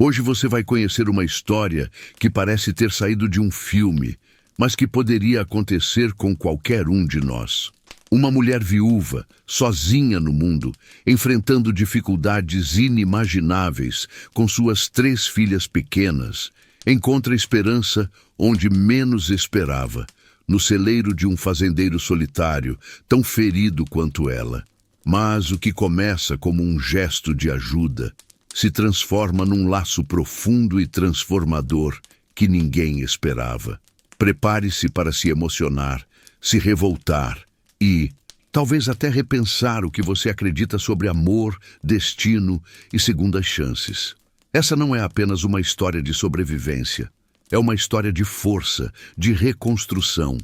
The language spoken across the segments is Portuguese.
Hoje você vai conhecer uma história que parece ter saído de um filme, mas que poderia acontecer com qualquer um de nós. Uma mulher viúva, sozinha no mundo, enfrentando dificuldades inimagináveis com suas 3 filhas pequenas, encontra esperança onde menos esperava, no celeiro de um fazendeiro solitário, tão ferido quanto ela. Mas o que começa como um gesto de ajuda se transforma num laço profundo e transformador que ninguém esperava. Prepare-se para se emocionar, se revoltar e, talvez até repensar o que você acredita sobre amor, destino e segundas chances. Essa não é apenas uma história de sobrevivência. É uma história de força, de reconstrução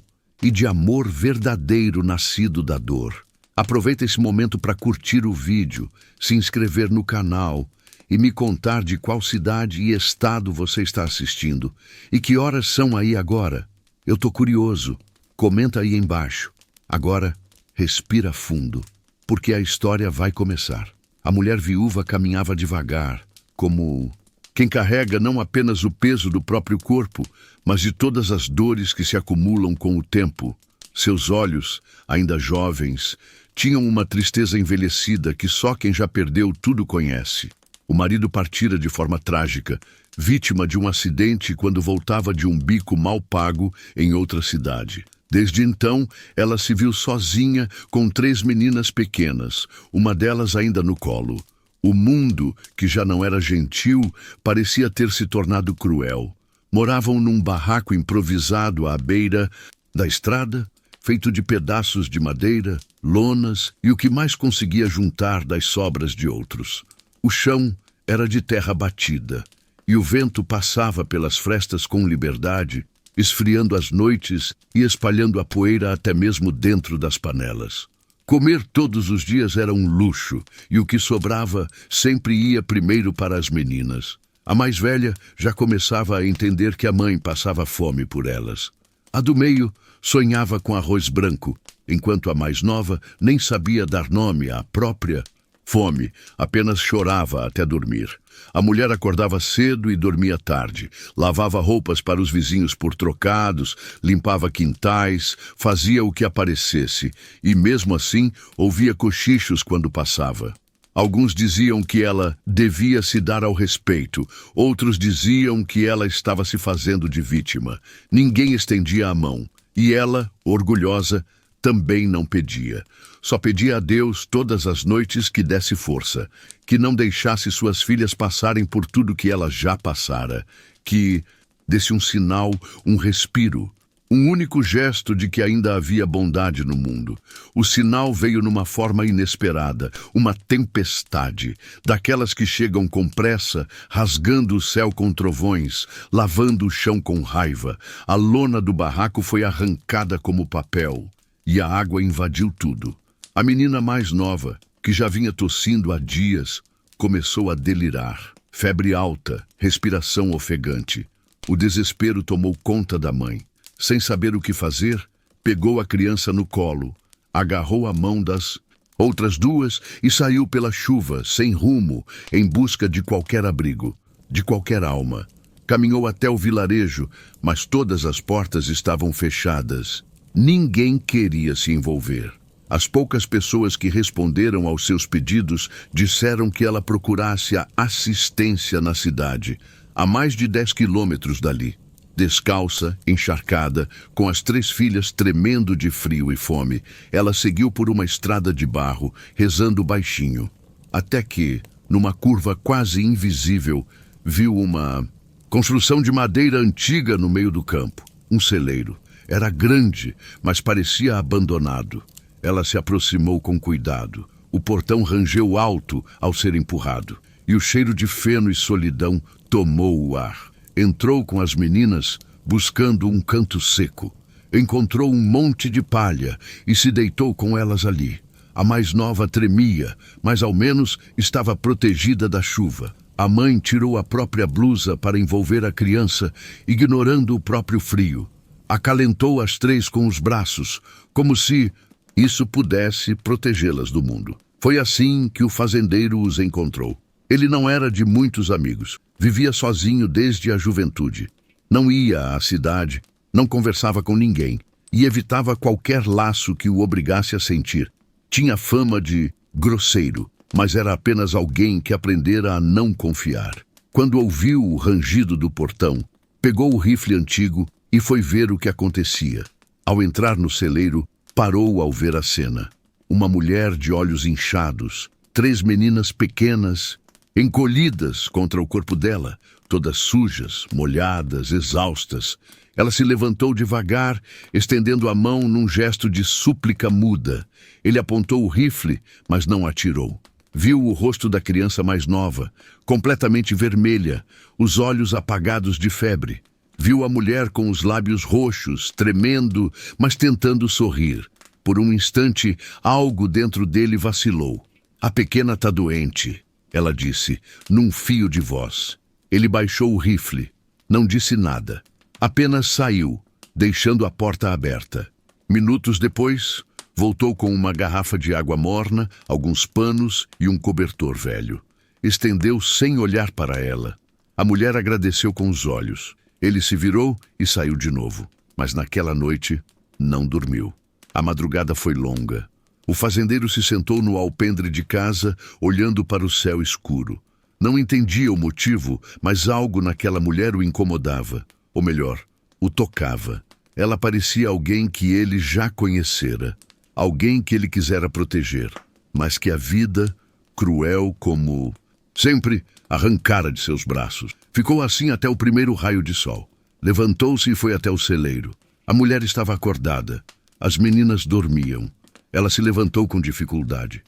e de amor verdadeiro nascido da dor. Aproveita esse momento para curtir o vídeo, se inscrever no canal e me contar de qual cidade e estado você está assistindo e que horas são aí agora. Eu tô curioso. Comenta aí embaixo. Agora, respira fundo, porque a história vai começar. A mulher viúva caminhava devagar, como quem carrega não apenas o peso do próprio corpo, mas de todas as dores que se acumulam com o tempo. Seus olhos, ainda jovens, tinham uma tristeza envelhecida que só quem já perdeu tudo conhece. O marido partira de forma trágica, vítima de um acidente quando voltava de um bico mal pago em outra cidade. Desde então, ela se viu sozinha com 3 meninas pequenas, uma delas ainda no colo. O mundo, que já não era gentil, parecia ter se tornado cruel. Moravam num barraco improvisado à beira da estrada, feito de pedaços de madeira, lonas e o que mais conseguia juntar das sobras de outros. O chão era de terra batida, e o vento passava pelas frestas com liberdade, esfriando as noites e espalhando a poeira até mesmo dentro das panelas. Comer todos os dias era um luxo, e o que sobrava sempre ia primeiro para as meninas. A mais velha já começava a entender que a mãe passava fome por elas. A do meio sonhava com arroz branco, enquanto a mais nova nem sabia dar nome à própria fome, apenas chorava até dormir. A mulher acordava cedo e dormia tarde, lavava roupas para os vizinhos por trocados, limpava quintais, fazia o que aparecesse, e mesmo assim ouvia cochichos quando passava. Alguns diziam que ela devia se dar ao respeito, outros diziam que ela estava se fazendo de vítima. Ninguém estendia a mão, e ela, orgulhosa, também não pedia. Só pedia a Deus todas as noites que desse força, que não deixasse suas filhas passarem por tudo que ela já passara, que desse um sinal, um respiro, um único gesto de que ainda havia bondade no mundo. O sinal veio numa forma inesperada, uma tempestade, daquelas que chegam com pressa, rasgando o céu com trovões, lavando o chão com raiva. A lona do barraco foi arrancada como papel, e a água invadiu tudo. A menina mais nova, que já vinha tossindo há dias, começou a delirar. Febre alta, respiração ofegante. O desespero tomou conta da mãe. Sem saber o que fazer, pegou a criança no colo, agarrou a mão das outras 2 e saiu pela chuva, sem rumo, em busca de qualquer abrigo, de qualquer alma. Caminhou até o vilarejo, mas todas as portas estavam fechadas. Ninguém queria se envolver. As poucas pessoas que responderam aos seus pedidos disseram que ela procurasse a assistência na cidade, a mais de 10 quilômetros dali. Descalça, encharcada, com as 3 filhas tremendo de frio e fome, ela seguiu por uma estrada de barro, rezando baixinho. Até que, numa curva quase invisível, viu uma construção de madeira antiga no meio do campo. Um celeiro. Era grande, mas parecia abandonado. Ela se aproximou com cuidado. O portão rangeu alto ao ser empurrado, e o cheiro de feno e solidão tomou o ar. Entrou com as meninas, buscando um canto seco. Encontrou um monte de palha e se deitou com elas ali. A mais nova tremia, mas ao menos estava protegida da chuva. A mãe tirou a própria blusa para envolver a criança, ignorando o próprio frio. Acalentou as 3 com os braços, como se isso pudesse protegê-las do mundo. Foi assim que o fazendeiro os encontrou. Ele não era de muitos amigos. Vivia sozinho desde a juventude. Não ia à cidade, não conversava com ninguém e evitava qualquer laço que o obrigasse a sentir. Tinha fama de grosseiro, mas era apenas alguém que aprendera a não confiar. Quando ouviu o rangido do portão, pegou o rifle antigo e foi ver o que acontecia. Ao entrar no celeiro, parou ao ver a cena. Uma mulher de olhos inchados, 3 meninas pequenas, encolhidas contra o corpo dela, todas sujas, molhadas, exaustas. Ela se levantou devagar, estendendo a mão num gesto de súplica muda. Ele apontou o rifle, mas não atirou. Viu o rosto da criança mais nova, completamente vermelha, os olhos apagados de febre. Viu a mulher com os lábios roxos, tremendo, mas tentando sorrir. Por um instante, algo dentro dele vacilou. A pequena está doente, ela disse, num fio de voz. Ele baixou o rifle. Não disse nada. Apenas saiu, deixando a porta aberta. Minutos depois, voltou com uma garrafa de água morna, alguns panos e um cobertor velho. Estendeu sem olhar para ela. A mulher agradeceu com os olhos. Ele se virou e saiu de novo. Mas naquela noite, não dormiu. A madrugada foi longa. O fazendeiro se sentou no alpendre de casa, olhando para o céu escuro. Não entendia o motivo, mas algo naquela mulher o incomodava. Ou melhor, o tocava. Ela parecia alguém que ele já conhecera. Alguém que ele quisera proteger, mas que a vida, cruel como sempre, arrancara de seus braços. Ficou assim até o primeiro raio de sol. Levantou-se e foi até o celeiro. A mulher estava acordada. As meninas dormiam. Ela se levantou com dificuldade.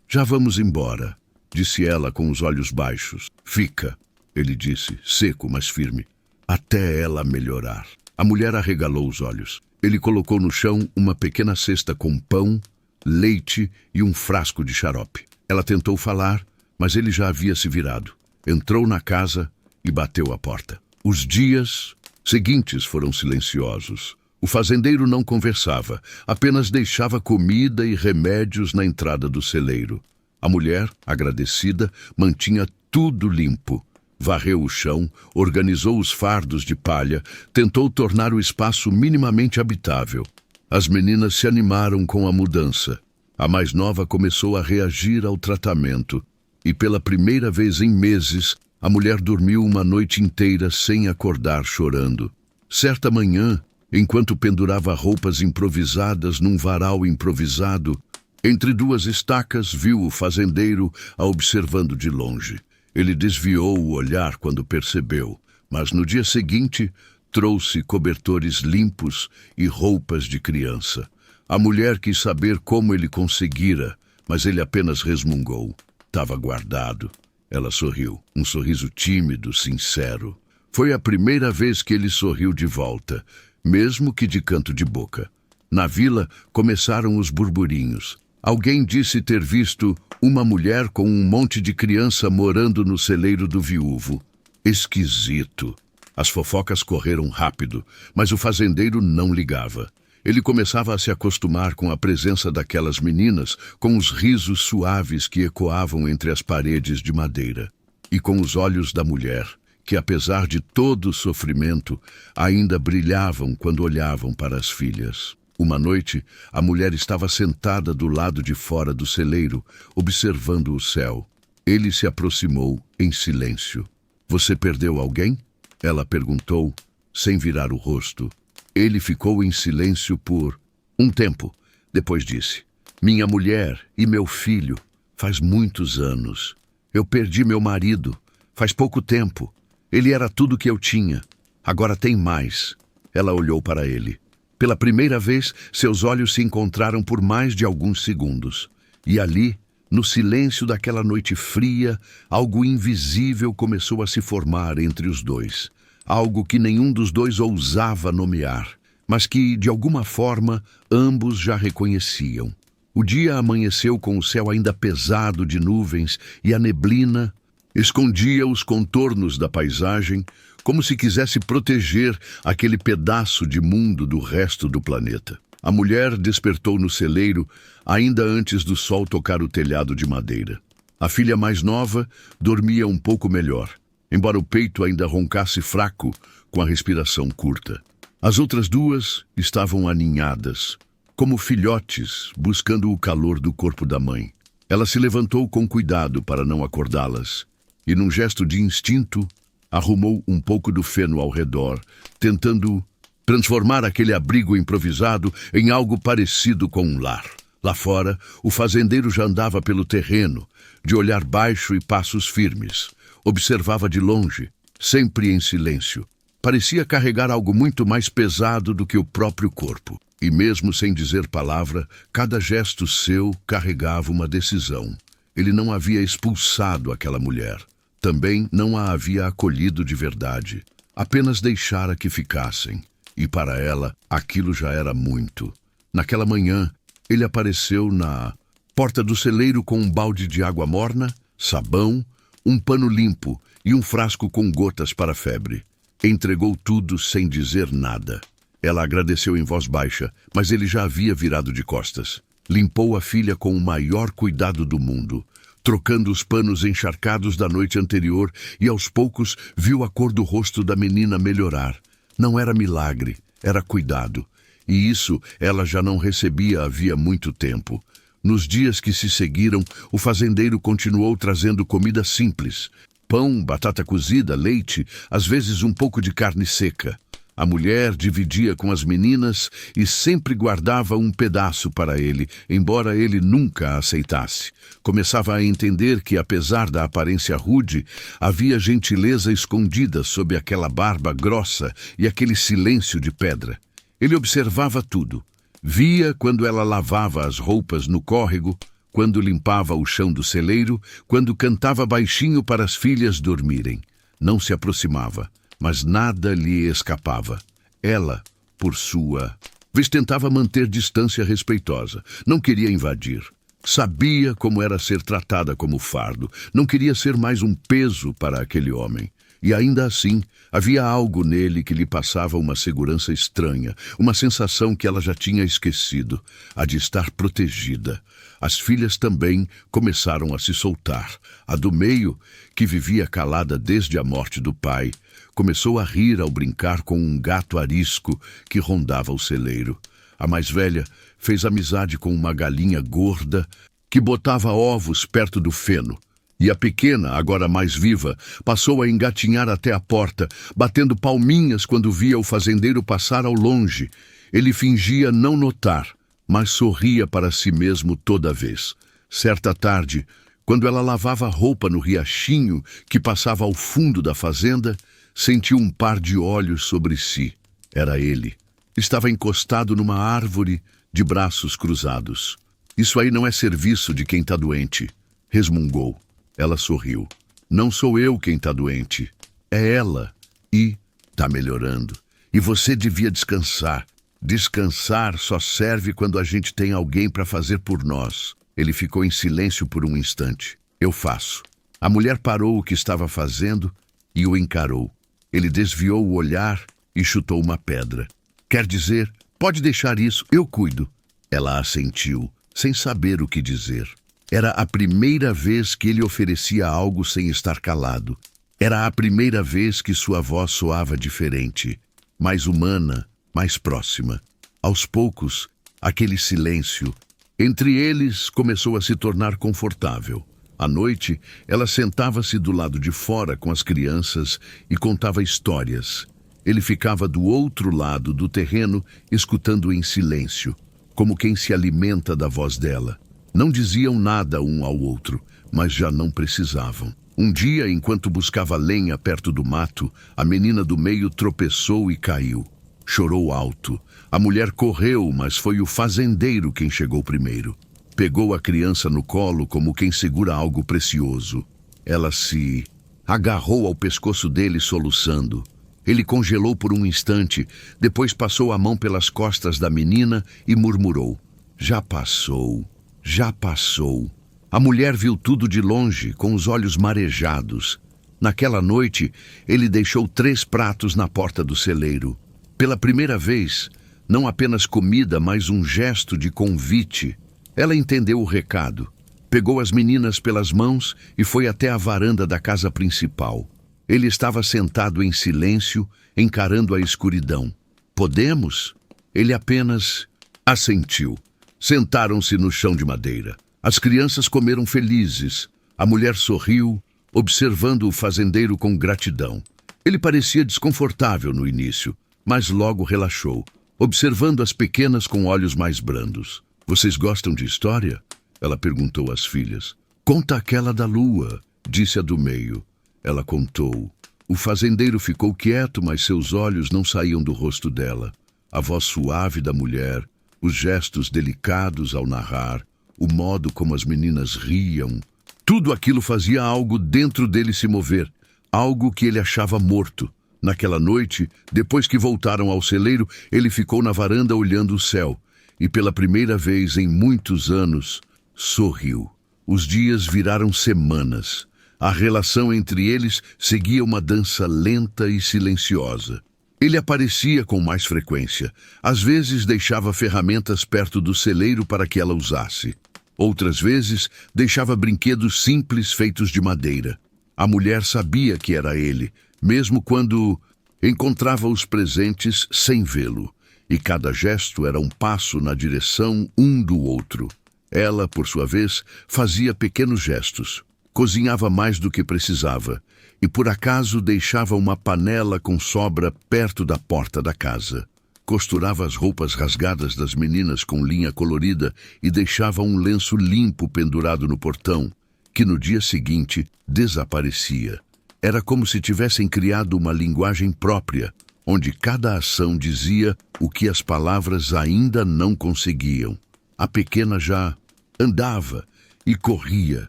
Já vamos embora, disse ela com os olhos baixos. Fica, ele disse, seco, mas firme, até ela melhorar. A mulher arregalou os olhos. Ele colocou no chão uma pequena cesta com pão, leite e um frasco de xarope. Ela tentou falar, mas ele já havia se virado. Entrou na casa e bateu a porta. Os dias seguintes foram silenciosos. O fazendeiro não conversava, apenas deixava comida e remédios na entrada do celeiro. A mulher, agradecida, mantinha tudo limpo. Varreu o chão, organizou os fardos de palha, tentou tornar o espaço minimamente habitável. As meninas se animaram com a mudança. A mais nova começou a reagir ao tratamento. E pela primeira vez em meses, a mulher dormiu uma noite inteira sem acordar chorando. Certa manhã, enquanto pendurava roupas improvisadas num varal improvisado, entre 2 estacas viu o fazendeiro a observando de longe. Ele desviou o olhar quando percebeu, mas no dia seguinte trouxe cobertores limpos e roupas de criança. A mulher quis saber como ele conseguira, mas ele apenas resmungou. Estava guardado. Ela sorriu, um sorriso tímido, sincero. Foi a primeira vez que ele sorriu de volta, mesmo que de canto de boca. Na vila começaram os burburinhos. Alguém disse ter visto uma mulher com um monte de criança morando no celeiro do viúvo. Esquisito. As fofocas correram rápido, mas o fazendeiro não ligava. Ele começava a se acostumar com a presença daquelas meninas, com os risos suaves que ecoavam entre as paredes de madeira, e com os olhos da mulher, que apesar de todo o sofrimento, ainda brilhavam quando olhavam para as filhas. Uma noite, a mulher estava sentada do lado de fora do celeiro, observando o céu. Ele se aproximou em silêncio. Você perdeu alguém? Ela perguntou, sem virar o rosto. Ele ficou em silêncio por um tempo. Depois disse, minha mulher e meu filho, faz muitos anos. Eu perdi meu marido, faz pouco tempo. Ele era tudo que eu tinha. Agora tem mais. Ela olhou para ele. Pela primeira vez, seus olhos se encontraram por mais de alguns segundos. E ali, no silêncio daquela noite fria, algo invisível começou a se formar entre os dois. Algo que nenhum dos dois ousava nomear, mas que, de alguma forma, ambos já reconheciam. O dia amanheceu com o céu ainda pesado de nuvens e a neblina escondia os contornos da paisagem, como se quisesse proteger aquele pedaço de mundo do resto do planeta. A mulher despertou no celeiro ainda antes do sol tocar o telhado de madeira. A filha mais nova dormia um pouco melhor, embora o peito ainda roncasse fraco, com a respiração curta. As outras duas estavam aninhadas, como filhotes, buscando o calor do corpo da mãe. Ela se levantou com cuidado para não acordá-las, e num gesto de instinto, arrumou um pouco do feno ao redor, tentando transformar aquele abrigo improvisado em algo parecido com um lar. Lá fora, o fazendeiro já andava pelo terreno, de olhar baixo e passos firmes. Observava de longe, sempre em silêncio. Parecia carregar algo muito mais pesado do que o próprio corpo. E mesmo sem dizer palavra, cada gesto seu carregava uma decisão. Ele não havia expulsado aquela mulher. Também não a havia acolhido de verdade. Apenas deixara que ficassem. E para ela, aquilo já era muito. Naquela manhã, ele apareceu na porta do celeiro com um balde de água morna, sabão, um pano limpo e um frasco com gotas para a febre. Entregou tudo sem dizer nada. Ela agradeceu em voz baixa, mas ele já havia virado de costas. Limpou a filha com o maior cuidado do mundo, trocando os panos encharcados da noite anterior, e aos poucos viu a cor do rosto da menina melhorar. Não era milagre, era cuidado. E isso ela já não recebia havia muito tempo. Nos dias que se seguiram, o fazendeiro continuou trazendo comida simples. Pão, batata cozida, leite, às vezes um pouco de carne seca. A mulher dividia com as meninas e sempre guardava um pedaço para ele, embora ele nunca a aceitasse. Começava a entender que, apesar da aparência rude, havia gentileza escondida sob aquela barba grossa e aquele silêncio de pedra. Ele observava tudo. Via quando ela lavava as roupas no córrego, quando limpava o chão do celeiro, quando cantava baixinho para as filhas dormirem. Não se aproximava, mas nada lhe escapava. Ela, por sua vez, tentava manter distância respeitosa. Não queria invadir. Sabia como era ser tratada como fardo. Não queria ser mais um peso para aquele homem. E ainda assim, havia algo nele que lhe passava uma segurança estranha, uma sensação que ela já tinha esquecido, a de estar protegida. As filhas também começaram a se soltar. A do meio, que vivia calada desde a morte do pai, começou a rir ao brincar com um gato arisco que rondava o celeiro. A mais velha fez amizade com uma galinha gorda que botava ovos perto do feno. E a pequena, agora mais viva, passou a engatinhar até a porta, batendo palminhas quando via o fazendeiro passar ao longe. Ele fingia não notar, mas sorria para si mesmo toda vez. Certa tarde, quando ela lavava roupa no riachinho que passava ao fundo da fazenda, sentiu um par de olhos sobre si. Era ele. Estava encostado numa árvore, de braços cruzados. Isso aí não é serviço de quem está doente, resmungou. Ela sorriu. Não sou eu quem está doente. É ela. E está melhorando. E você devia descansar. Descansar só serve quando a gente tem alguém para fazer por nós. Ele ficou em silêncio por um instante. Eu faço. A mulher parou o que estava fazendo e o encarou. Ele desviou o olhar e chutou uma pedra. Quer dizer, pode deixar isso, eu cuido. Ela assentiu, sem saber o que dizer. Era a primeira vez que ele oferecia algo sem estar calado. Era a primeira vez que sua voz soava diferente, mais humana, mais próxima. Aos poucos, aquele silêncio entre eles começou a se tornar confortável. À noite, ela sentava-se do lado de fora com as crianças e contava histórias. Ele ficava do outro lado do terreno, escutando em silêncio, como quem se alimenta da voz dela. Não diziam nada um ao outro, mas já não precisavam. Um dia, enquanto buscava lenha perto do mato, a menina do meio tropeçou e caiu. Chorou alto. A mulher correu, mas foi o fazendeiro quem chegou primeiro. Pegou a criança no colo como quem segura algo precioso. Ela se agarrou ao pescoço dele soluçando. Ele congelou por um instante, depois passou a mão pelas costas da menina e murmurou. Já passou. Já passou. A mulher viu tudo de longe, com os olhos marejados. Naquela noite, ele deixou 3 pratos na porta do celeiro. Pela primeira vez, não apenas comida, mas um gesto de convite. Ela entendeu o recado. Pegou as meninas pelas mãos e foi até a varanda da casa principal. Ele estava sentado em silêncio, encarando a escuridão. Podemos? Ele apenas assentiu. Sentaram-se no chão de madeira. As crianças comeram felizes. A mulher sorriu, observando o fazendeiro com gratidão. Ele parecia desconfortável no início, mas logo relaxou, observando as pequenas com olhos mais brandos. Vocês gostam de história? Ela perguntou às filhas. Conta aquela da lua, disse a do meio. Ela contou. O fazendeiro ficou quieto, mas seus olhos não saíam do rosto dela. A voz suave da mulher, os gestos delicados ao narrar, o modo como as meninas riam. Tudo aquilo fazia algo dentro dele se mover, algo que ele achava morto. Naquela noite, depois que voltaram ao celeiro, ele ficou na varanda olhando o céu e, pela primeira vez em muitos anos, sorriu. Os dias viraram semanas. A relação entre eles seguia uma dança lenta e silenciosa. Ele aparecia com mais frequência. Às vezes deixava ferramentas perto do celeiro para que ela usasse. Outras vezes deixava brinquedos simples feitos de madeira. A mulher sabia que era ele, mesmo quando encontrava os presentes sem vê-lo. E cada gesto era um passo na direção um do outro. Ela, por sua vez, fazia pequenos gestos. Cozinhava mais do que precisava e, por acaso, deixava uma panela com sobra perto da porta da casa. Costurava as roupas rasgadas das meninas com linha colorida e deixava um lenço limpo pendurado no portão, que no dia seguinte desaparecia. Era como se tivessem criado uma linguagem própria, onde cada ação dizia o que as palavras ainda não conseguiam. A pequena já andava e corria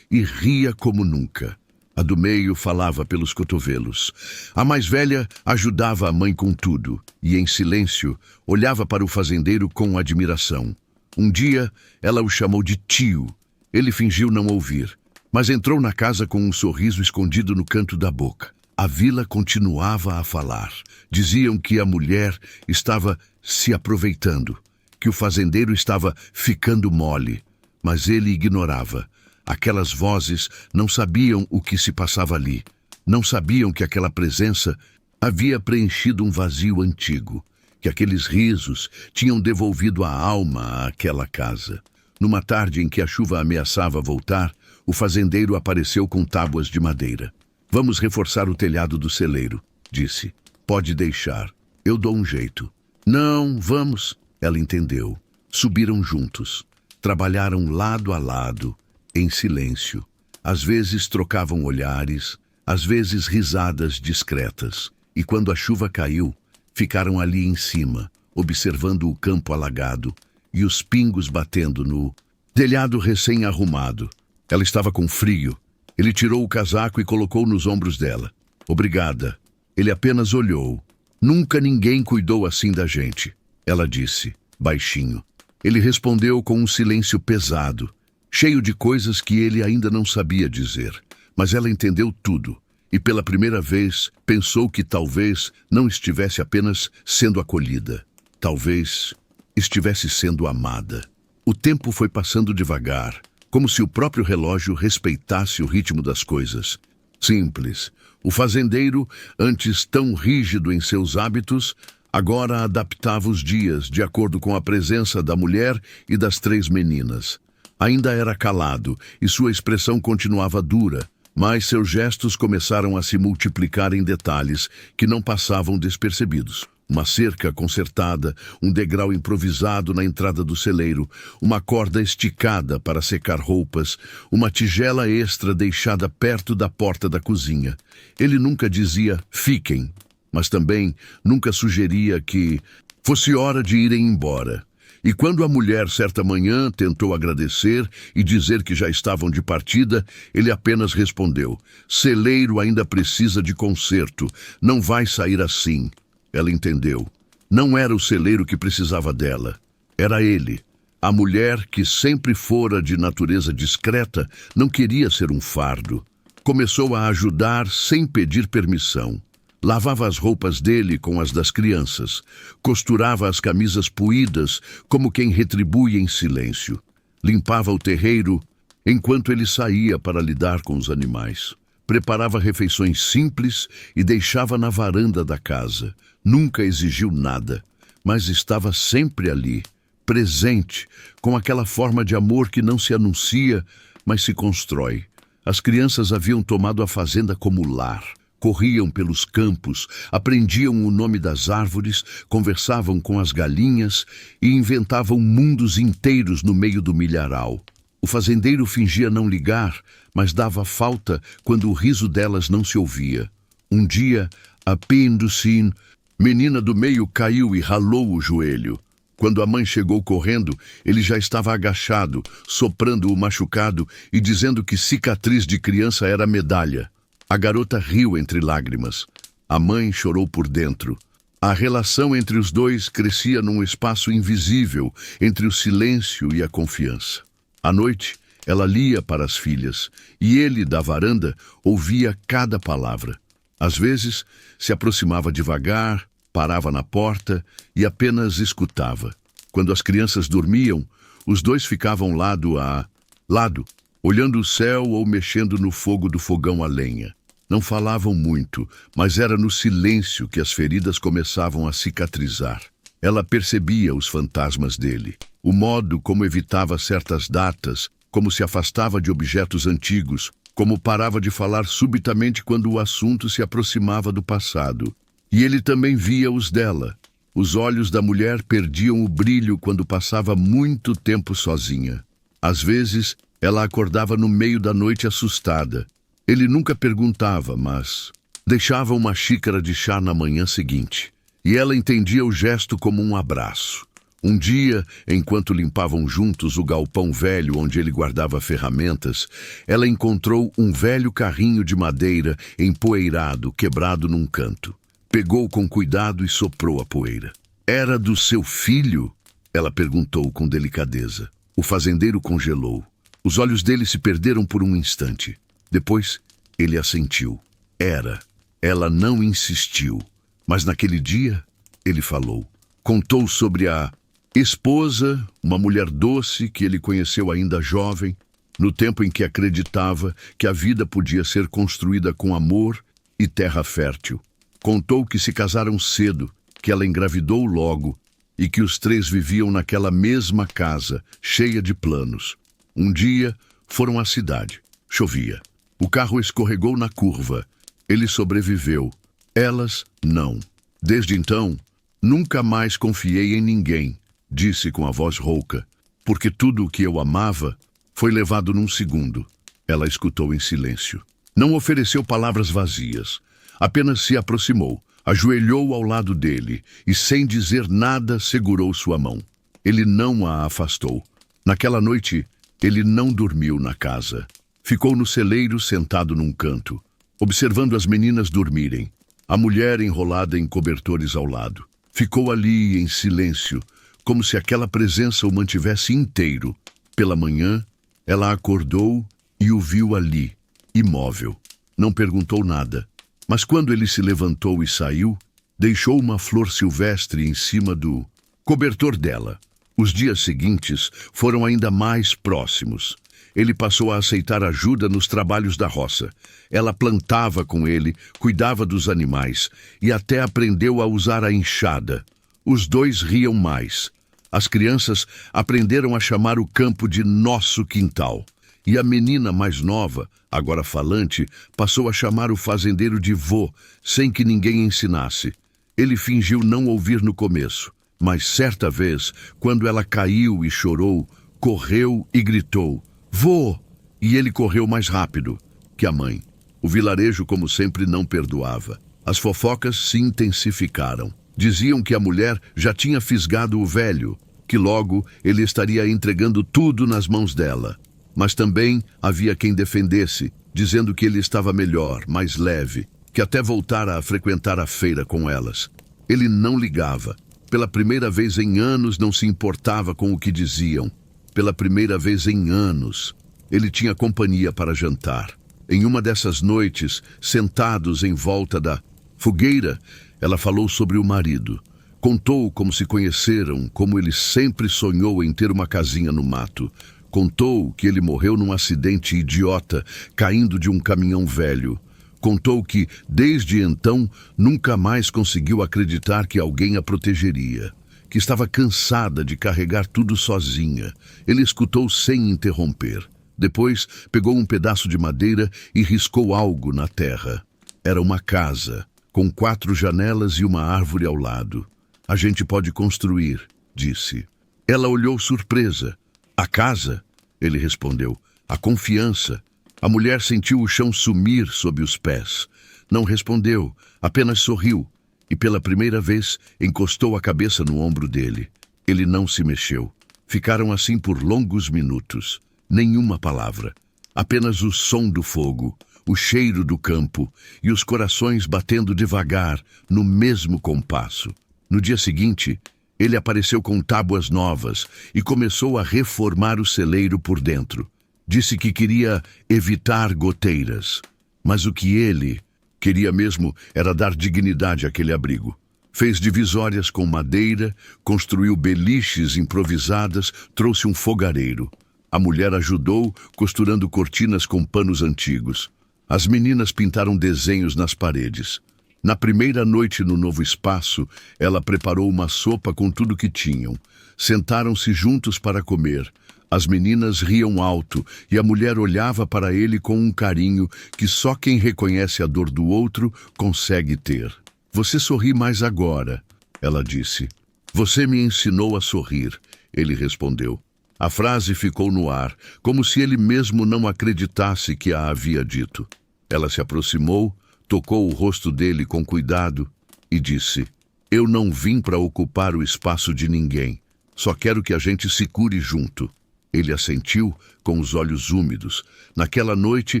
e ria como nunca. A do meio falava pelos cotovelos. A mais velha ajudava a mãe com tudo e, em silêncio, olhava para o fazendeiro com admiração. Um dia, ela o chamou de tio. Ele fingiu não ouvir, mas entrou na casa com um sorriso escondido no canto da boca. A vila continuava a falar. Diziam que a mulher estava se aproveitando, que o fazendeiro estava ficando mole, mas ele ignorava. Aquelas vozes não sabiam o que se passava ali. Não sabiam que aquela presença havia preenchido um vazio antigo, que aqueles risos tinham devolvido a alma àquela casa. Numa tarde em que a chuva ameaçava voltar, o fazendeiro apareceu com tábuas de madeira. Vamos reforçar o telhado do celeiro, disse. Pode deixar, eu dou um jeito. Não, vamos. Ela entendeu. Subiram juntos. Trabalharam lado a lado, em silêncio. Às vezes trocavam olhares, às vezes risadas discretas. E quando a chuva caiu, ficaram ali em cima, observando o campo alagado e os pingos batendo no telhado recém-arrumado. Ela estava com frio. Ele tirou o casaco e colocou nos ombros dela. Obrigada. Ele apenas olhou. Nunca ninguém cuidou assim da gente, ela disse, baixinho. Ele respondeu com um silêncio pesado, cheio de coisas que ele ainda não sabia dizer. Mas ela entendeu tudo, e pela primeira vez pensou que talvez não estivesse apenas sendo acolhida. Talvez estivesse sendo amada. O tempo foi passando devagar, como se o próprio relógio respeitasse o ritmo das coisas. Simples. O fazendeiro, antes tão rígido em seus hábitos, agora adaptava os dias de acordo com a presença da mulher e das 3 meninas. Ainda era calado e sua expressão continuava dura, mas seus gestos começaram a se multiplicar em detalhes que não passavam despercebidos. Uma cerca consertada, um degrau improvisado na entrada do celeiro, uma corda esticada para secar roupas, uma tigela extra deixada perto da porta da cozinha. Ele nunca dizia "fiquem", mas também nunca sugeria que fosse hora de irem embora. E quando a mulher, certa manhã, tentou agradecer e dizer que já estavam de partida, ele apenas respondeu: "Celeiro ainda precisa de conserto, não vai sair assim." Ela entendeu. Não era o celeiro que precisava dela. Era ele. A mulher, que sempre fora de natureza discreta, não queria ser um fardo. Começou a ajudar sem pedir permissão. Lavava as roupas dele com as das crianças. Costurava as camisas puídas como quem retribui em silêncio. Limpava o terreiro enquanto ele saía para lidar com os animais. Preparava refeições simples e deixava na varanda da casa. Nunca exigiu nada, mas estava sempre ali, presente, com aquela forma de amor que não se anuncia, mas se constrói. As crianças haviam tomado a fazenda como lar. Corriam pelos campos, aprendiam o nome das árvores, conversavam com as galinhas e inventavam mundos inteiros no meio do milharal. O fazendeiro fingia não ligar, mas dava falta quando o riso delas não se ouvia. Um dia, a Pinducin, menina do meio, caiu e ralou o joelho. Quando a mãe chegou correndo, ele já estava agachado, soprando o machucado e dizendo que cicatriz de criança era medalha. A garota riu entre lágrimas. A mãe chorou por dentro. A relação entre os dois crescia num espaço invisível entre o silêncio e a confiança. À noite, ela lia para as filhas e ele, da varanda, ouvia cada palavra. Às vezes, se aproximava devagar, parava na porta e apenas escutava. Quando as crianças dormiam, os dois ficavam lado a lado, olhando o céu ou mexendo no fogo do fogão a lenha. Não falavam muito, mas era no silêncio que as feridas começavam a cicatrizar. Ela percebia os fantasmas dele, o modo como evitava certas datas, como se afastava de objetos antigos, como parava de falar subitamente quando o assunto se aproximava do passado. E ele também via os dela. Os olhos da mulher perdiam o brilho quando passava muito tempo sozinha. Às vezes, ela acordava no meio da noite assustada. Ele nunca perguntava, mas deixava uma xícara de chá na manhã seguinte. E ela entendia o gesto como um abraço. Um dia, enquanto limpavam juntos o galpão velho onde ele guardava ferramentas, ela encontrou um velho carrinho de madeira empoeirado, quebrado num canto. Pegou com cuidado e soprou a poeira. "Era do seu filho?" ela perguntou com delicadeza. O fazendeiro congelou. Os olhos dele se perderam por um instante. Depois, ele assentiu. Era. Ela não insistiu. Mas naquele dia, ele falou. Contou sobre a esposa, uma mulher doce que ele conheceu ainda jovem, no tempo em que acreditava que a vida podia ser construída com amor e terra fértil. Contou que se casaram cedo, que ela engravidou logo e que os três viviam naquela mesma casa, cheia de planos. Um dia, foram à cidade. Chovia. O carro escorregou na curva. Ele sobreviveu. Elas, não. Desde então, nunca mais confiei em ninguém, disse com a voz rouca, porque tudo o que eu amava foi levado num segundo. Ela escutou em silêncio. Não ofereceu palavras vazias. Apenas se aproximou, ajoelhou ao lado dele e, sem dizer nada, segurou sua mão. Ele não a afastou. Naquela noite, ele não dormiu na casa. Ficou no celeiro sentado num canto, observando as meninas dormirem, a mulher enrolada em cobertores ao lado. Ficou ali em silêncio, como se aquela presença o mantivesse inteiro. Pela manhã, ela acordou e o viu ali, imóvel. Não perguntou nada, mas quando ele se levantou e saiu, deixou uma flor silvestre em cima do cobertor dela. Os dias seguintes foram ainda mais próximos. Ele passou a aceitar ajuda nos trabalhos da roça. Ela plantava com ele, cuidava dos animais e até aprendeu a usar a enxada. Os dois riam mais. As crianças aprenderam a chamar o campo de nosso quintal. E a menina mais nova, agora falante, passou a chamar o fazendeiro de vô, sem que ninguém ensinasse. Ele fingiu não ouvir no começo, mas certa vez, quando ela caiu e chorou, correu e gritou, "Vô!" E ele correu mais rápido que a mãe. O vilarejo, como sempre, não perdoava. As fofocas se intensificaram. Diziam que a mulher já tinha fisgado o velho, que logo ele estaria entregando tudo nas mãos dela. Mas também havia quem defendesse, dizendo que ele estava melhor, mais leve, que até voltara a frequentar a feira com elas. Ele não ligava. Pela primeira vez em anos não se importava com o que diziam. Pela primeira vez em anos, ele tinha companhia para jantar. Em uma dessas noites, sentados em volta da fogueira, ela falou sobre o marido. Contou como se conheceram, como ele sempre sonhou em ter uma casinha no mato. Contou que ele morreu num acidente idiota, caindo de um caminhão velho. Contou que, desde então, nunca mais conseguiu acreditar que alguém a protegeria. Que estava cansada de carregar tudo sozinha. Ele escutou sem interromper. Depois, pegou um pedaço de madeira e riscou algo na terra. Era uma casa, com 4 janelas e uma árvore ao lado. A gente pode construir, disse. Ela olhou surpresa. A casa? Ele respondeu. A confiança. A mulher sentiu o chão sumir sob os pés. Não respondeu, apenas sorriu. E pela primeira vez encostou a cabeça no ombro dele. Ele não se mexeu. Ficaram assim por longos minutos. Nenhuma palavra. Apenas o som do fogo, o cheiro do campo e os corações batendo devagar, no mesmo compasso. No dia seguinte, ele apareceu com tábuas novas e começou a reformar o celeiro por dentro. Disse que queria evitar goteiras. Mas o que ele queria mesmo era dar dignidade àquele abrigo. Fez divisórias com madeira, construiu beliches improvisadas, trouxe um fogareiro. A mulher ajudou, costurando cortinas com panos antigos. As meninas pintaram desenhos nas paredes. Na primeira noite no novo espaço, ela preparou uma sopa com tudo que tinham. Sentaram-se juntos para comer. As meninas riam alto e a mulher olhava para ele com um carinho que só quem reconhece a dor do outro consegue ter. Você sorri mais agora, ela disse. Você me ensinou a sorrir, ele respondeu. A frase ficou no ar, como se ele mesmo não acreditasse que a havia dito. Ela se aproximou, tocou o rosto dele com cuidado e disse: Eu não vim para ocupar o espaço de ninguém. Só quero que a gente se cure junto. Ele assentiu com os olhos úmidos. Naquela noite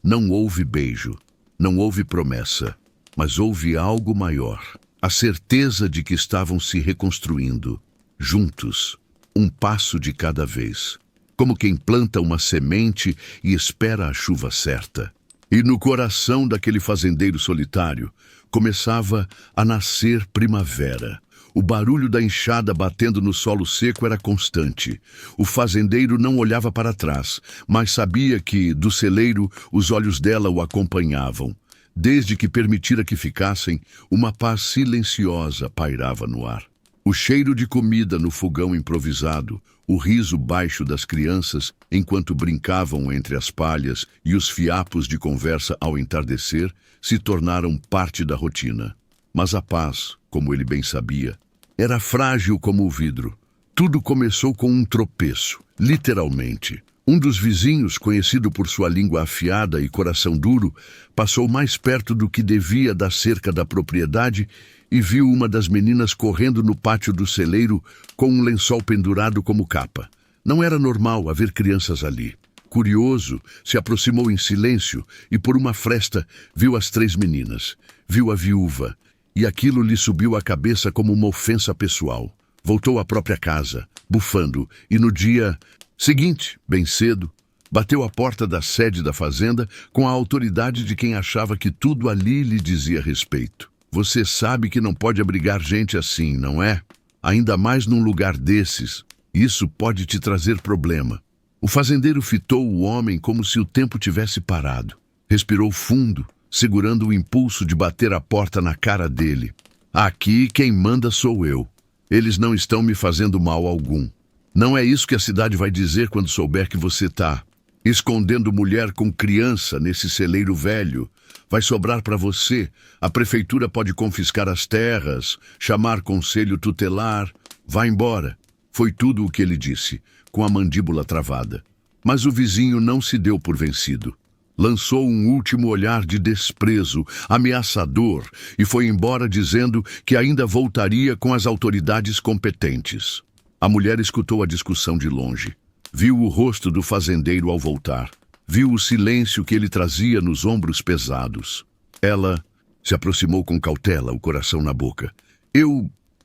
não houve beijo, não houve promessa, mas houve algo maior. A certeza de que estavam se reconstruindo, juntos, um passo de cada vez. Como quem planta uma semente e espera a chuva certa. E no coração daquele fazendeiro solitário começava a nascer primavera. O barulho da enxada batendo no solo seco era constante. O fazendeiro não olhava para trás, mas sabia que, do celeiro, os olhos dela o acompanhavam. Desde que permitira que ficassem, uma paz silenciosa pairava no ar. O cheiro de comida no fogão improvisado, o riso baixo das crianças enquanto brincavam entre as palhas e os fiapos de conversa ao entardecer se tornaram parte da rotina. Mas a paz, como ele bem sabia, era frágil como o vidro. Tudo começou com um tropeço, literalmente. Um dos vizinhos, conhecido por sua língua afiada e coração duro, passou mais perto do que devia da cerca da propriedade e viu uma das meninas correndo no pátio do celeiro com um lençol pendurado como capa. Não era normal haver crianças ali. Curioso, se aproximou em silêncio e por uma fresta viu as 3 meninas. Viu a viúva. E aquilo lhe subiu à cabeça como uma ofensa pessoal. Voltou à própria casa, bufando, e no dia seguinte, bem cedo, bateu à porta da sede da fazenda com a autoridade de quem achava que tudo ali lhe dizia respeito. Você sabe que não pode abrigar gente assim, não é? Ainda mais num lugar desses. Isso pode te trazer problema. O fazendeiro fitou o homem como se o tempo tivesse parado. Respirou fundo, segurando o impulso de bater a porta na cara dele. Aqui quem manda sou eu. Eles não estão me fazendo mal algum. Não é isso que a cidade vai dizer quando souber que você está escondendo mulher com criança nesse celeiro velho. Vai sobrar para você. A prefeitura pode confiscar as terras, chamar conselho tutelar. Vá embora. Foi tudo o que ele disse, com a mandíbula travada. Mas o vizinho não se deu por vencido. Lançou um último olhar de desprezo, ameaçador, e foi embora dizendo que ainda voltaria com as autoridades competentes. A mulher escutou a discussão de longe. Viu o rosto do fazendeiro ao voltar. Viu o silêncio que ele trazia nos ombros pesados. Ela se aproximou com cautela, o coração na boca.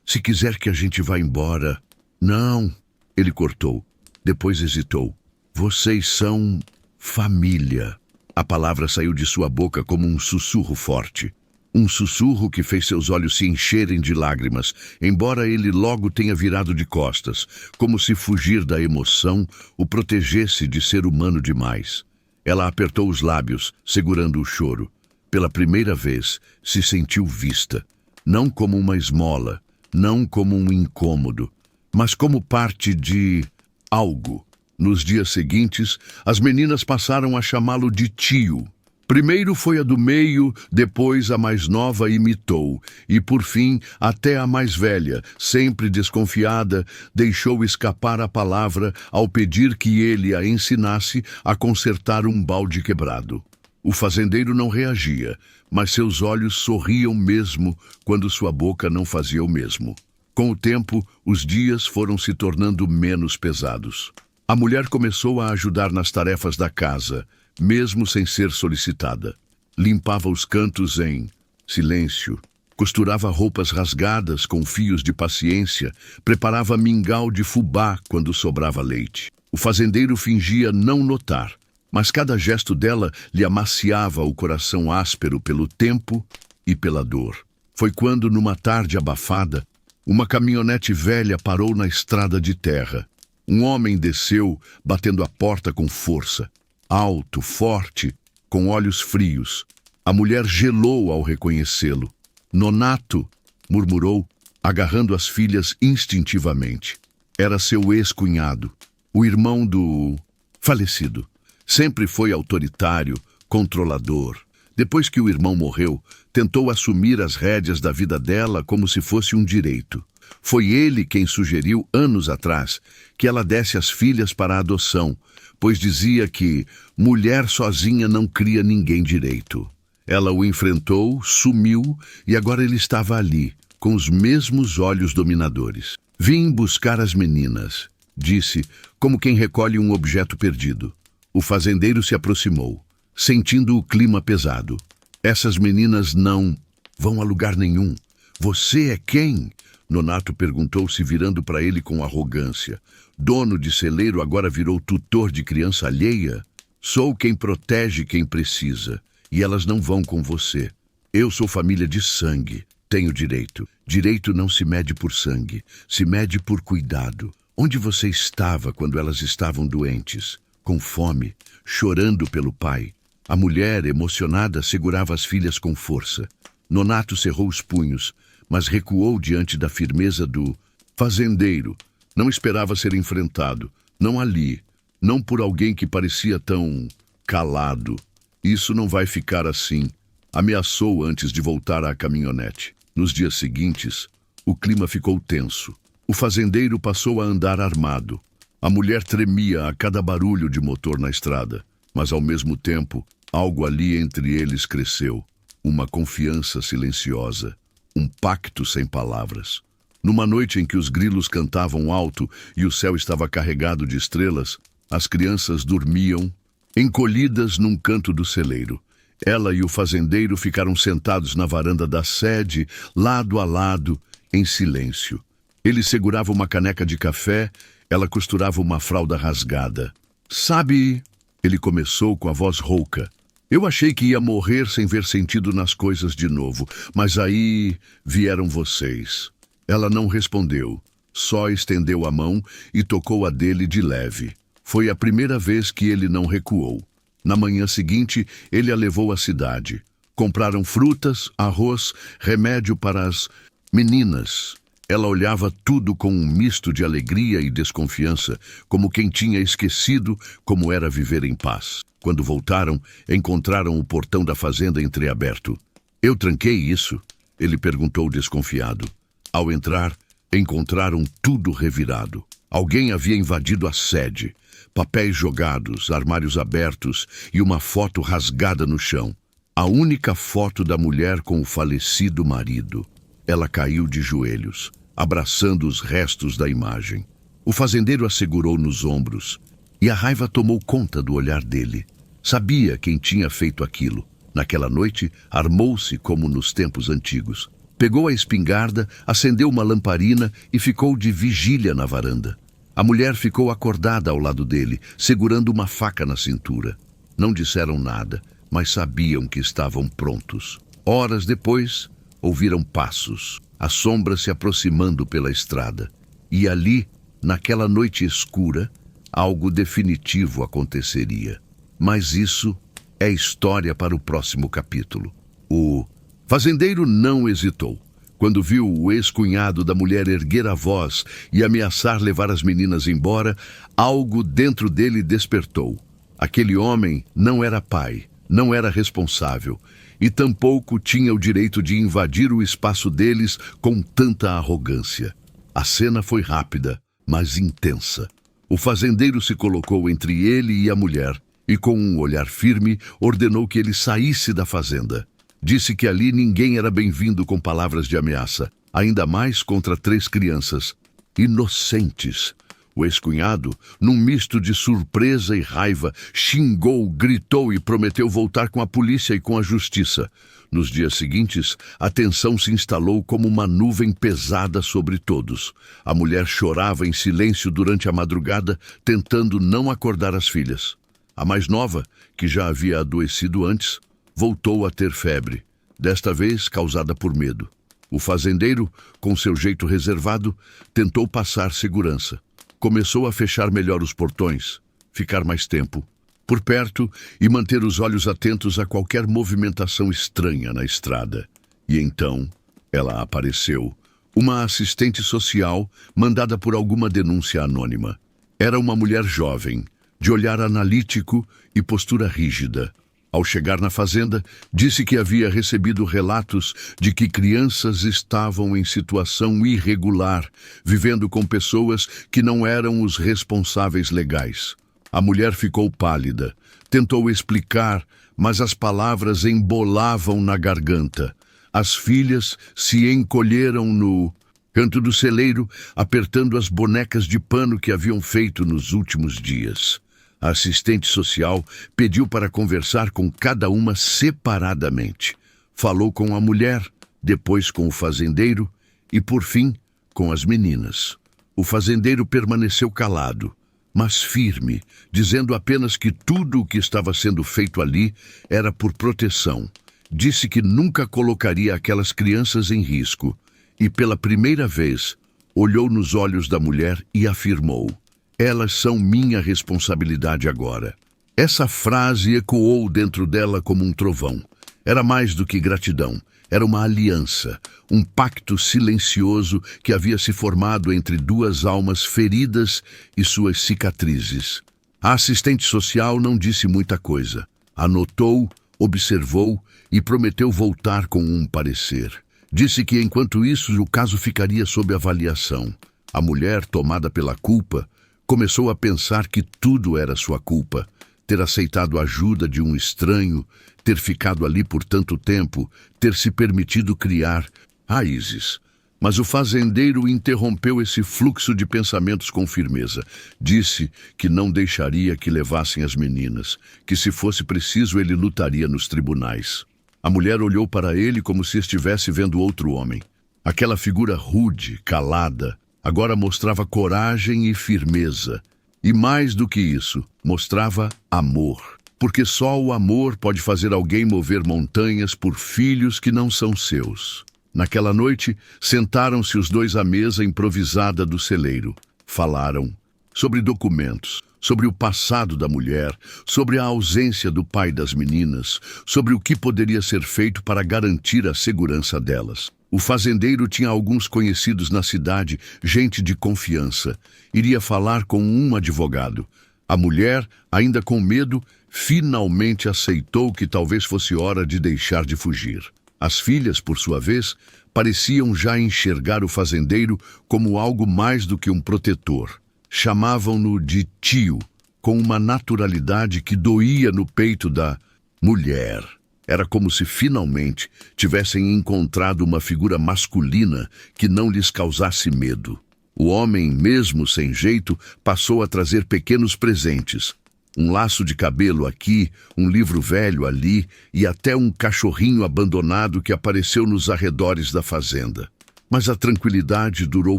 Se quiser que a gente vá embora... Não, ele cortou. Depois hesitou. Vocês são família. A palavra saiu de sua boca como um sussurro forte. Um sussurro que fez seus olhos se encherem de lágrimas, embora ele logo tenha virado de costas, como se fugir da emoção o protegesse de ser humano demais. Ela apertou os lábios, segurando o choro. Pela primeira vez, se sentiu vista. Não como uma esmola, não como um incômodo, mas como parte de algo. Nos dias seguintes, as meninas passaram a chamá-lo de tio. Primeiro foi a do meio, depois a mais nova imitou, e por fim, até a mais velha, sempre desconfiada, deixou escapar a palavra ao pedir que ele a ensinasse a consertar um balde quebrado. O fazendeiro não reagia, mas seus olhos sorriam mesmo quando sua boca não fazia o mesmo. Com o tempo, os dias foram se tornando menos pesados. A mulher começou a ajudar nas tarefas da casa, mesmo sem ser solicitada. Limpava os cantos em silêncio, costurava roupas rasgadas com fios de paciência, preparava mingau de fubá quando sobrava leite. O fazendeiro fingia não notar, mas cada gesto dela lhe amaciava o coração áspero pelo tempo e pela dor. Foi quando, numa tarde abafada, uma caminhonete velha parou na estrada de terra. Um homem desceu, batendo a porta com força. Alto, forte, com olhos frios. A mulher gelou ao reconhecê-lo. Nonato, murmurou, agarrando as filhas instintivamente. Era seu ex-cunhado, o irmão do falecido. Sempre foi autoritário, controlador. Depois que o irmão morreu, tentou assumir as rédeas da vida dela como se fosse um direito. Foi ele quem sugeriu, anos atrás, que ela desse as filhas para a adoção, pois dizia que mulher sozinha não cria ninguém direito. Ela o enfrentou, sumiu, e agora ele estava ali, com os mesmos olhos dominadores. Vim buscar as meninas, disse, como quem recolhe um objeto perdido. O fazendeiro se aproximou, sentindo o clima pesado. Essas meninas não vão a lugar nenhum. Você é quem? Nonato perguntou, se virando para ele com arrogância. Dono de celeiro agora virou tutor de criança alheia? Sou quem protege quem precisa, e elas não vão com você. Eu sou família de sangue, tenho direito. Direito não se mede por sangue, se mede por cuidado. Onde você estava quando elas estavam doentes, com fome, chorando pelo pai? A mulher, emocionada, segurava as filhas com força. Nonato cerrou os punhos, mas recuou diante da firmeza do fazendeiro. Não esperava ser enfrentado, não ali, não por alguém que parecia tão calado. Isso não vai ficar assim, ameaçou antes de voltar à caminhonete. Nos dias seguintes, o clima ficou tenso. O fazendeiro passou a andar armado. A mulher tremia a cada barulho de motor na estrada, mas ao mesmo tempo, algo ali entre eles cresceu. Uma confiança silenciosa, um pacto sem palavras. Numa noite em que os grilos cantavam alto e o céu estava carregado de estrelas, as crianças dormiam, encolhidas num canto do celeiro. Ela e o fazendeiro ficaram sentados na varanda da sede, lado a lado, em silêncio. Ele segurava uma caneca de café, ela costurava uma fralda rasgada. Sabe, ele começou com a voz rouca. Eu achei que ia morrer sem ver sentido nas coisas de novo, mas aí vieram vocês. Ela não respondeu, só estendeu a mão e tocou a dele de leve. Foi a primeira vez que ele não recuou. Na manhã seguinte, ele a levou à cidade. Compraram frutas, arroz, remédio para as meninas. Ela olhava tudo com um misto de alegria e desconfiança, como quem tinha esquecido como era viver em paz. Quando voltaram, encontraram o portão da fazenda entreaberto. Eu tranquei isso? Ele perguntou desconfiado. Ao entrar, encontraram tudo revirado. Alguém havia invadido a sede. Papéis jogados, armários abertos e uma foto rasgada no chão. A única foto da mulher com o falecido marido. Ela caiu de joelhos, abraçando os restos da imagem. O fazendeiro a segurou nos ombros, e a raiva tomou conta do olhar dele. Sabia quem tinha feito aquilo. Naquela noite, armou-se como nos tempos antigos. Pegou a espingarda, acendeu uma lamparina e ficou de vigília na varanda. A mulher ficou acordada ao lado dele, segurando uma faca na cintura. Não disseram nada, mas sabiam que estavam prontos. Horas depois, ouviram passos, a sombra se aproximando pela estrada. E ali, naquela noite escura, algo definitivo aconteceria. Mas isso é história para o próximo capítulo. O fazendeiro não hesitou. Quando viu o ex-cunhado da mulher erguer a voz e ameaçar levar as meninas embora, algo dentro dele despertou. Aquele homem não era pai, não era responsável, e tampouco tinha o direito de invadir o espaço deles com tanta arrogância. A cena foi rápida, mas intensa. O fazendeiro se colocou entre ele e a mulher, e com um olhar firme, ordenou que ele saísse da fazenda. Disse que ali ninguém era bem-vindo com palavras de ameaça, ainda mais contra 3 crianças, inocentes. O ex-cunhado, num misto de surpresa e raiva, xingou, gritou e prometeu voltar com a polícia e com a justiça. Nos dias seguintes, a tensão se instalou como uma nuvem pesada sobre todos. A mulher chorava em silêncio durante a madrugada, tentando não acordar as filhas. A mais nova, que já havia adoecido antes, voltou a ter febre, desta vez causada por medo. O fazendeiro, com seu jeito reservado, tentou passar segurança. Começou a fechar melhor os portões, ficar mais tempo por perto e manter os olhos atentos a qualquer movimentação estranha na estrada. E então, ela apareceu, uma assistente social mandada por alguma denúncia anônima. Era uma mulher jovem, de olhar analítico e postura rígida. Ao chegar na fazenda, disse que havia recebido relatos de que crianças estavam em situação irregular, vivendo com pessoas que não eram os responsáveis legais. A mulher ficou pálida, tentou explicar, mas as palavras embolavam na garganta. As filhas se encolheram no canto do celeiro, apertando as bonecas de pano que haviam feito nos últimos dias. A assistente social pediu para conversar com cada uma separadamente. Falou com a mulher, depois com o fazendeiro e, por fim, com as meninas. O fazendeiro permaneceu calado, mas firme, dizendo apenas que tudo o que estava sendo feito ali era por proteção. Disse que nunca colocaria aquelas crianças em risco e, pela primeira vez, olhou nos olhos da mulher e afirmou: "Elas são minha responsabilidade agora." Essa frase ecoou dentro dela como um trovão. Era mais do que gratidão. Era uma aliança, um pacto silencioso que havia se formado entre 2 almas feridas e suas cicatrizes. A assistente social não disse muita coisa. Anotou, observou e prometeu voltar com um parecer. Disse que, enquanto isso, o caso ficaria sob avaliação. A mulher, tomada pela culpa, começou a pensar que tudo era sua culpa. Ter aceitado a ajuda de um estranho, ter ficado ali por tanto tempo, ter se permitido criar raízes. Mas o fazendeiro interrompeu esse fluxo de pensamentos com firmeza. Disse que não deixaria que levassem as meninas, que se fosse preciso ele lutaria nos tribunais. A mulher olhou para ele como se estivesse vendo outro homem. Aquela figura rude, calada, agora mostrava coragem e firmeza. E mais do que isso, mostrava amor. Porque só o amor pode fazer alguém mover montanhas por filhos que não são seus. Naquela noite, sentaram-se os 2 à mesa improvisada do celeiro. Falaram sobre documentos, sobre o passado da mulher, sobre a ausência do pai das meninas, sobre o que poderia ser feito para garantir a segurança delas. O fazendeiro tinha alguns conhecidos na cidade, gente de confiança. Iria falar com um advogado. A mulher, ainda com medo, finalmente aceitou que talvez fosse hora de deixar de fugir. As filhas, por sua vez, pareciam já enxergar o fazendeiro como algo mais do que um protetor. Chamavam-no de tio, com uma naturalidade que doía no peito da mulher. Era como se finalmente tivessem encontrado uma figura masculina que não lhes causasse medo. O homem, mesmo sem jeito, passou a trazer pequenos presentes. Um laço de cabelo aqui, um livro velho ali e até um cachorrinho abandonado que apareceu nos arredores da fazenda. Mas a tranquilidade durou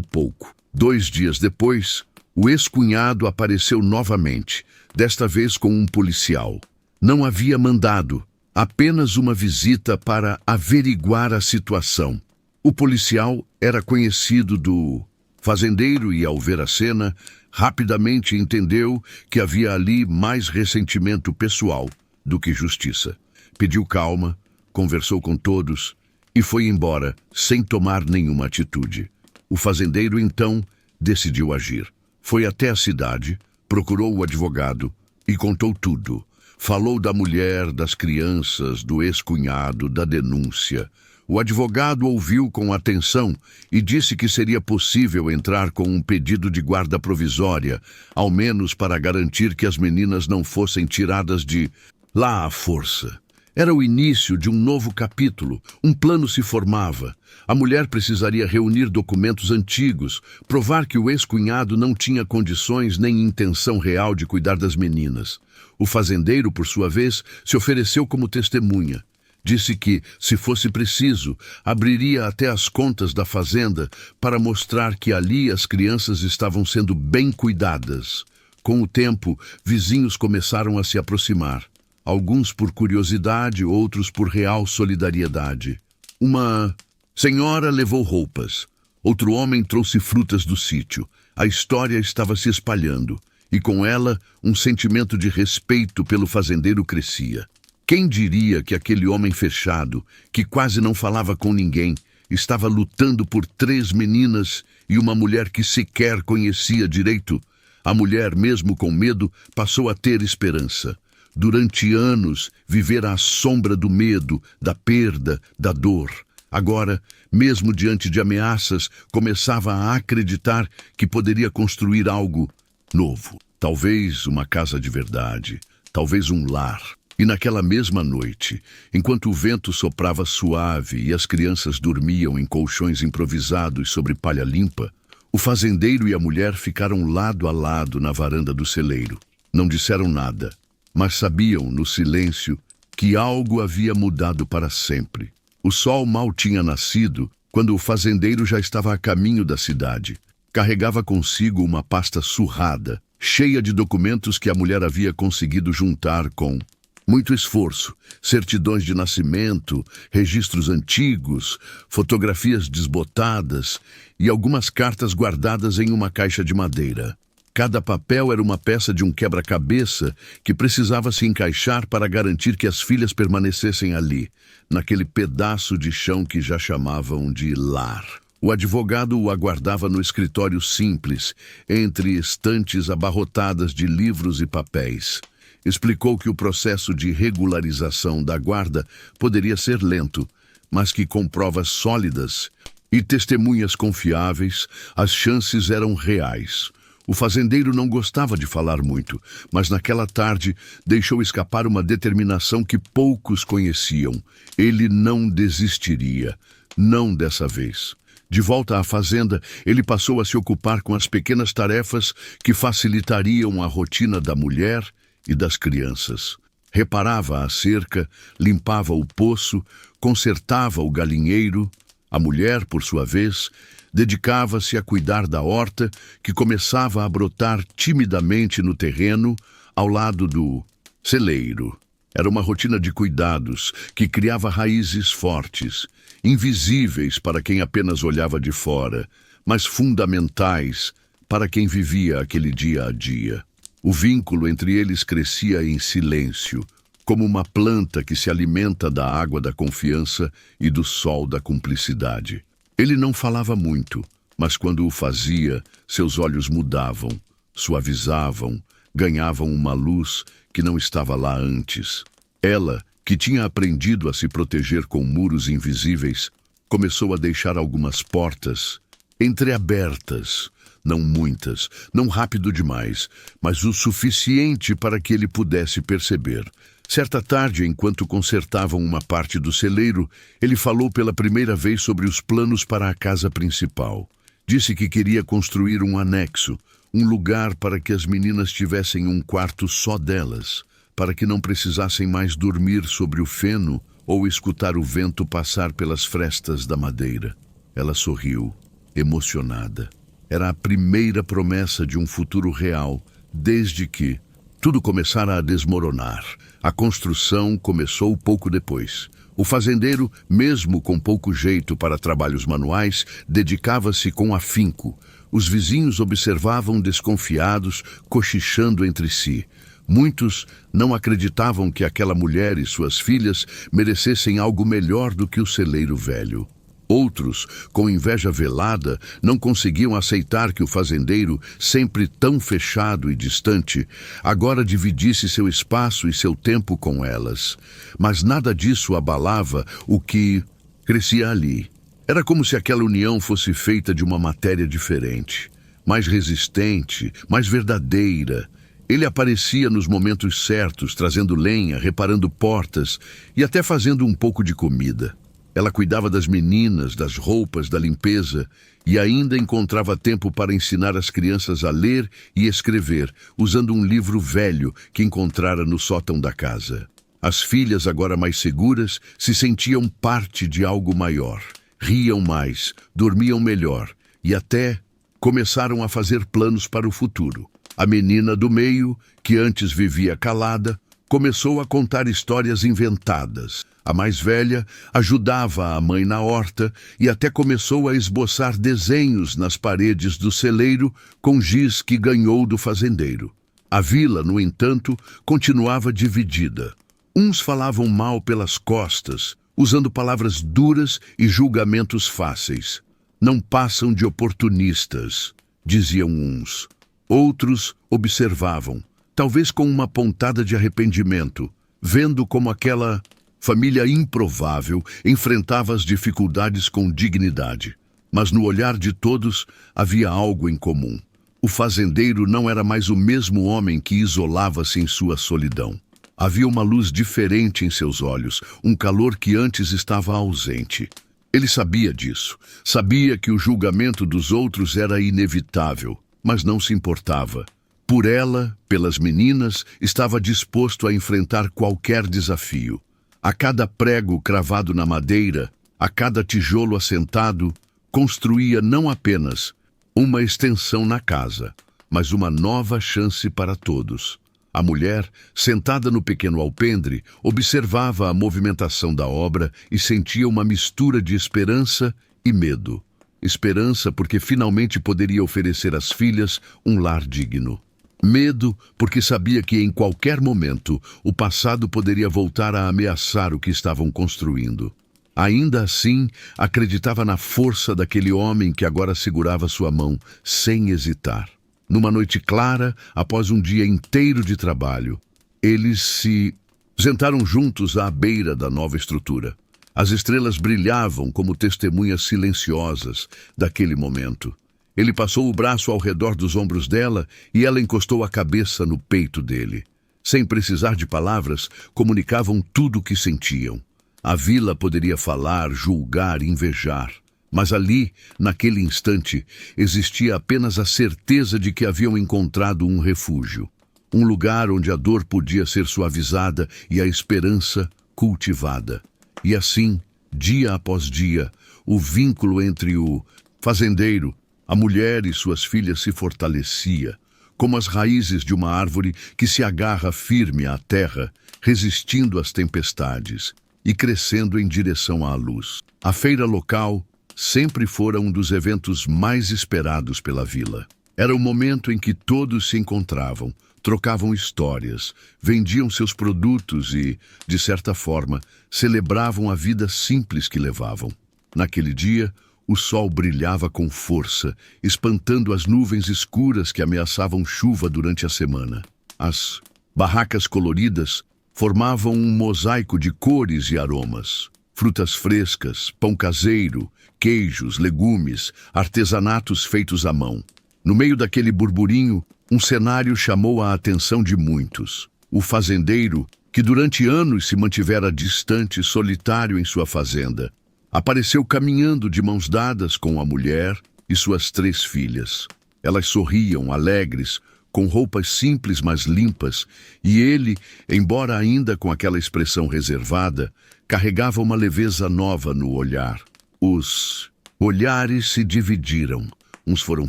pouco. 2 dias depois, o ex-cunhado apareceu novamente, desta vez com um policial. Não havia mandado, Apenas uma visita para averiguar a situação. O policial era conhecido do fazendeiro e, ao ver a cena, rapidamente entendeu que havia ali mais ressentimento pessoal do que justiça. Pediu calma, conversou com todos e foi embora sem tomar nenhuma atitude. O fazendeiro, então, decidiu agir. Foi até a cidade, procurou o advogado e contou tudo. Falou da mulher, das crianças, do ex-cunhado, da denúncia. O advogado ouviu com atenção e disse que seria possível entrar com um pedido de guarda provisória, ao menos para garantir que as meninas não fossem tiradas de lá à força. Era o início de um novo capítulo. Um plano se formava. A mulher precisaria reunir documentos antigos, provar que o ex-cunhado não tinha condições nem intenção real de cuidar das meninas. O fazendeiro, por sua vez, se ofereceu como testemunha. Disse que, se fosse preciso, abriria até as contas da fazenda para mostrar que ali as crianças estavam sendo bem cuidadas. Com o tempo, vizinhos começaram a se aproximar. Alguns por curiosidade, outros por real solidariedade. Uma senhora levou roupas. Outro homem trouxe frutas do sítio. A história estava se espalhando, e com ela um sentimento de respeito pelo fazendeiro crescia. Quem diria que aquele homem fechado, que quase não falava com ninguém, estava lutando por 3 meninas e uma mulher que sequer conhecia direito? A mulher, mesmo com medo, passou a ter esperança. Durante anos, vivera à sombra do medo, da perda, da dor. Agora, mesmo diante de ameaças, começava a acreditar que poderia construir algo novo. Talvez uma casa de verdade, talvez um lar. E naquela mesma noite, enquanto o vento soprava suave e as crianças dormiam em colchões improvisados sobre palha limpa, o fazendeiro e a mulher ficaram lado a lado na varanda do celeiro. Não disseram nada, mas sabiam, no silêncio, que algo havia mudado para sempre. O sol mal tinha nascido quando o fazendeiro já estava a caminho da cidade. Carregava consigo uma pasta surrada, cheia de documentos que a mulher havia conseguido juntar com muito esforço, certidões de nascimento, registros antigos, fotografias desbotadas e algumas cartas guardadas em uma caixa de madeira. Cada papel era uma peça de um quebra-cabeça que precisava se encaixar para garantir que as filhas permanecessem ali, naquele pedaço de chão que já chamavam de lar. O advogado o aguardava no escritório simples, entre estantes abarrotadas de livros e papéis. Explicou que o processo de regularização da guarda poderia ser lento, mas que com provas sólidas e testemunhas confiáveis, as chances eram reais. O fazendeiro não gostava de falar muito, mas naquela tarde deixou escapar uma determinação que poucos conheciam. Ele não desistiria, não dessa vez. De volta à fazenda, ele passou a se ocupar com as pequenas tarefas que facilitariam a rotina da mulher e das crianças. Reparava a cerca, limpava o poço, consertava o galinheiro. A mulher, por sua vez, dedicava-se a cuidar da horta que começava a brotar timidamente no terreno ao lado do celeiro. Era uma rotina de cuidados que criava raízes fortes, invisíveis para quem apenas olhava de fora, mas fundamentais para quem vivia aquele dia a dia. O vínculo entre eles crescia em silêncio, como uma planta que se alimenta da água da confiança e do sol da cumplicidade. Ele não falava muito, mas quando o fazia, seus olhos mudavam, suavizavam, ganhavam uma luz que não estava lá antes. Ela, que tinha aprendido a se proteger com muros invisíveis, começou a deixar algumas portas entreabertas. Não muitas, não rápido demais, mas o suficiente para que ele pudesse perceber. Certa tarde, enquanto consertavam uma parte do celeiro, ele falou pela primeira vez sobre os planos para a casa principal. Disse que queria construir um anexo, um lugar para que as meninas tivessem um quarto só delas, para que não precisassem mais dormir sobre o feno ou escutar o vento passar pelas frestas da madeira. Ela sorriu, emocionada. Era a primeira promessa de um futuro real, desde que, Tudo começara a desmoronar. A construção começou pouco depois. O fazendeiro, mesmo com pouco jeito para trabalhos manuais, dedicava-se com afinco. Os vizinhos observavam desconfiados, cochichando entre si. Muitos não acreditavam que aquela mulher e suas filhas merecessem algo melhor do que o celeiro velho. Outros, com inveja velada, não conseguiam aceitar que o fazendeiro, sempre tão fechado e distante, agora dividisse seu espaço e seu tempo com elas. Mas nada disso abalava o que crescia ali. Era como se aquela união fosse feita de uma matéria diferente, mais resistente, mais verdadeira. Ele aparecia nos momentos certos, trazendo lenha, reparando portas e até fazendo um pouco de comida. Ela cuidava das meninas, das roupas, da limpeza e ainda encontrava tempo para ensinar as crianças a ler e escrever, usando um livro velho que encontrara no sótão da casa. As filhas, agora mais seguras, se sentiam parte de algo maior. Riam mais, dormiam melhor e até começaram a fazer planos para o futuro. A menina do meio, que antes vivia calada, começou a contar histórias inventadas. A mais velha ajudava a mãe na horta e até começou a esboçar desenhos nas paredes do celeiro com giz que ganhou do fazendeiro. A vila, no entanto, continuava dividida. Uns falavam mal pelas costas, usando palavras duras e julgamentos fáceis. Não passam de oportunistas, diziam uns. Outros observavam, talvez com uma pontada de arrependimento, vendo como aquela família improvável enfrentava as dificuldades com dignidade. Mas no olhar de todos havia algo em comum. O fazendeiro não era mais o mesmo homem que isolava-se em sua solidão. Havia uma luz diferente em seus olhos, um calor que antes estava ausente. Ele sabia disso, sabia que o julgamento dos outros era inevitável, mas não se importava. Por ela, pelas meninas, estava disposto a enfrentar qualquer desafio. A cada prego cravado na madeira, a cada tijolo assentado, construía não apenas uma extensão na casa, mas uma nova chance para todos. A mulher, sentada no pequeno alpendre, observava a movimentação da obra e sentia uma mistura de esperança e medo. Esperança porque finalmente poderia oferecer às filhas um lar digno. Medo porque sabia que em qualquer momento o passado poderia voltar a ameaçar o que estavam construindo. Ainda assim, acreditava na força daquele homem que agora segurava sua mão, sem hesitar. Numa noite clara, após um dia inteiro de trabalho, eles se sentaram juntos à beira da nova estrutura. As estrelas brilhavam como testemunhas silenciosas daquele momento. Ele passou o braço ao redor dos ombros dela e ela encostou a cabeça no peito dele. Sem precisar de palavras, comunicavam tudo o que sentiam. A vila poderia falar, julgar, invejar. Mas ali, naquele instante, existia apenas a certeza de que haviam encontrado um refúgio. Um lugar onde a dor podia ser suavizada e a esperança cultivada. E assim, dia após dia, o vínculo entre o fazendeiro, a mulher e suas filhas se fortalecia, como as raízes de uma árvore que se agarra firme à terra, resistindo às tempestades e crescendo em direção à luz. A feira local sempre fora um dos eventos mais esperados pela vila. Era o momento em que todos se encontravam, trocavam histórias, vendiam seus produtos e, de certa forma, celebravam a vida simples que levavam. Naquele dia, o sol brilhava com força, espantando as nuvens escuras que ameaçavam chuva durante a semana. As barracas coloridas formavam um mosaico de cores e aromas. Frutas frescas, pão caseiro, queijos, legumes, artesanatos feitos à mão. No meio daquele burburinho, um cenário chamou a atenção de muitos. O fazendeiro, que durante anos se mantivera distante, solitário em sua fazenda, apareceu caminhando de mãos dadas com a mulher e suas 3 filhas. Elas sorriam, alegres, com roupas simples mas limpas, e ele, embora ainda com aquela expressão reservada, carregava uma leveza nova no olhar. Os olhares se dividiram. Uns foram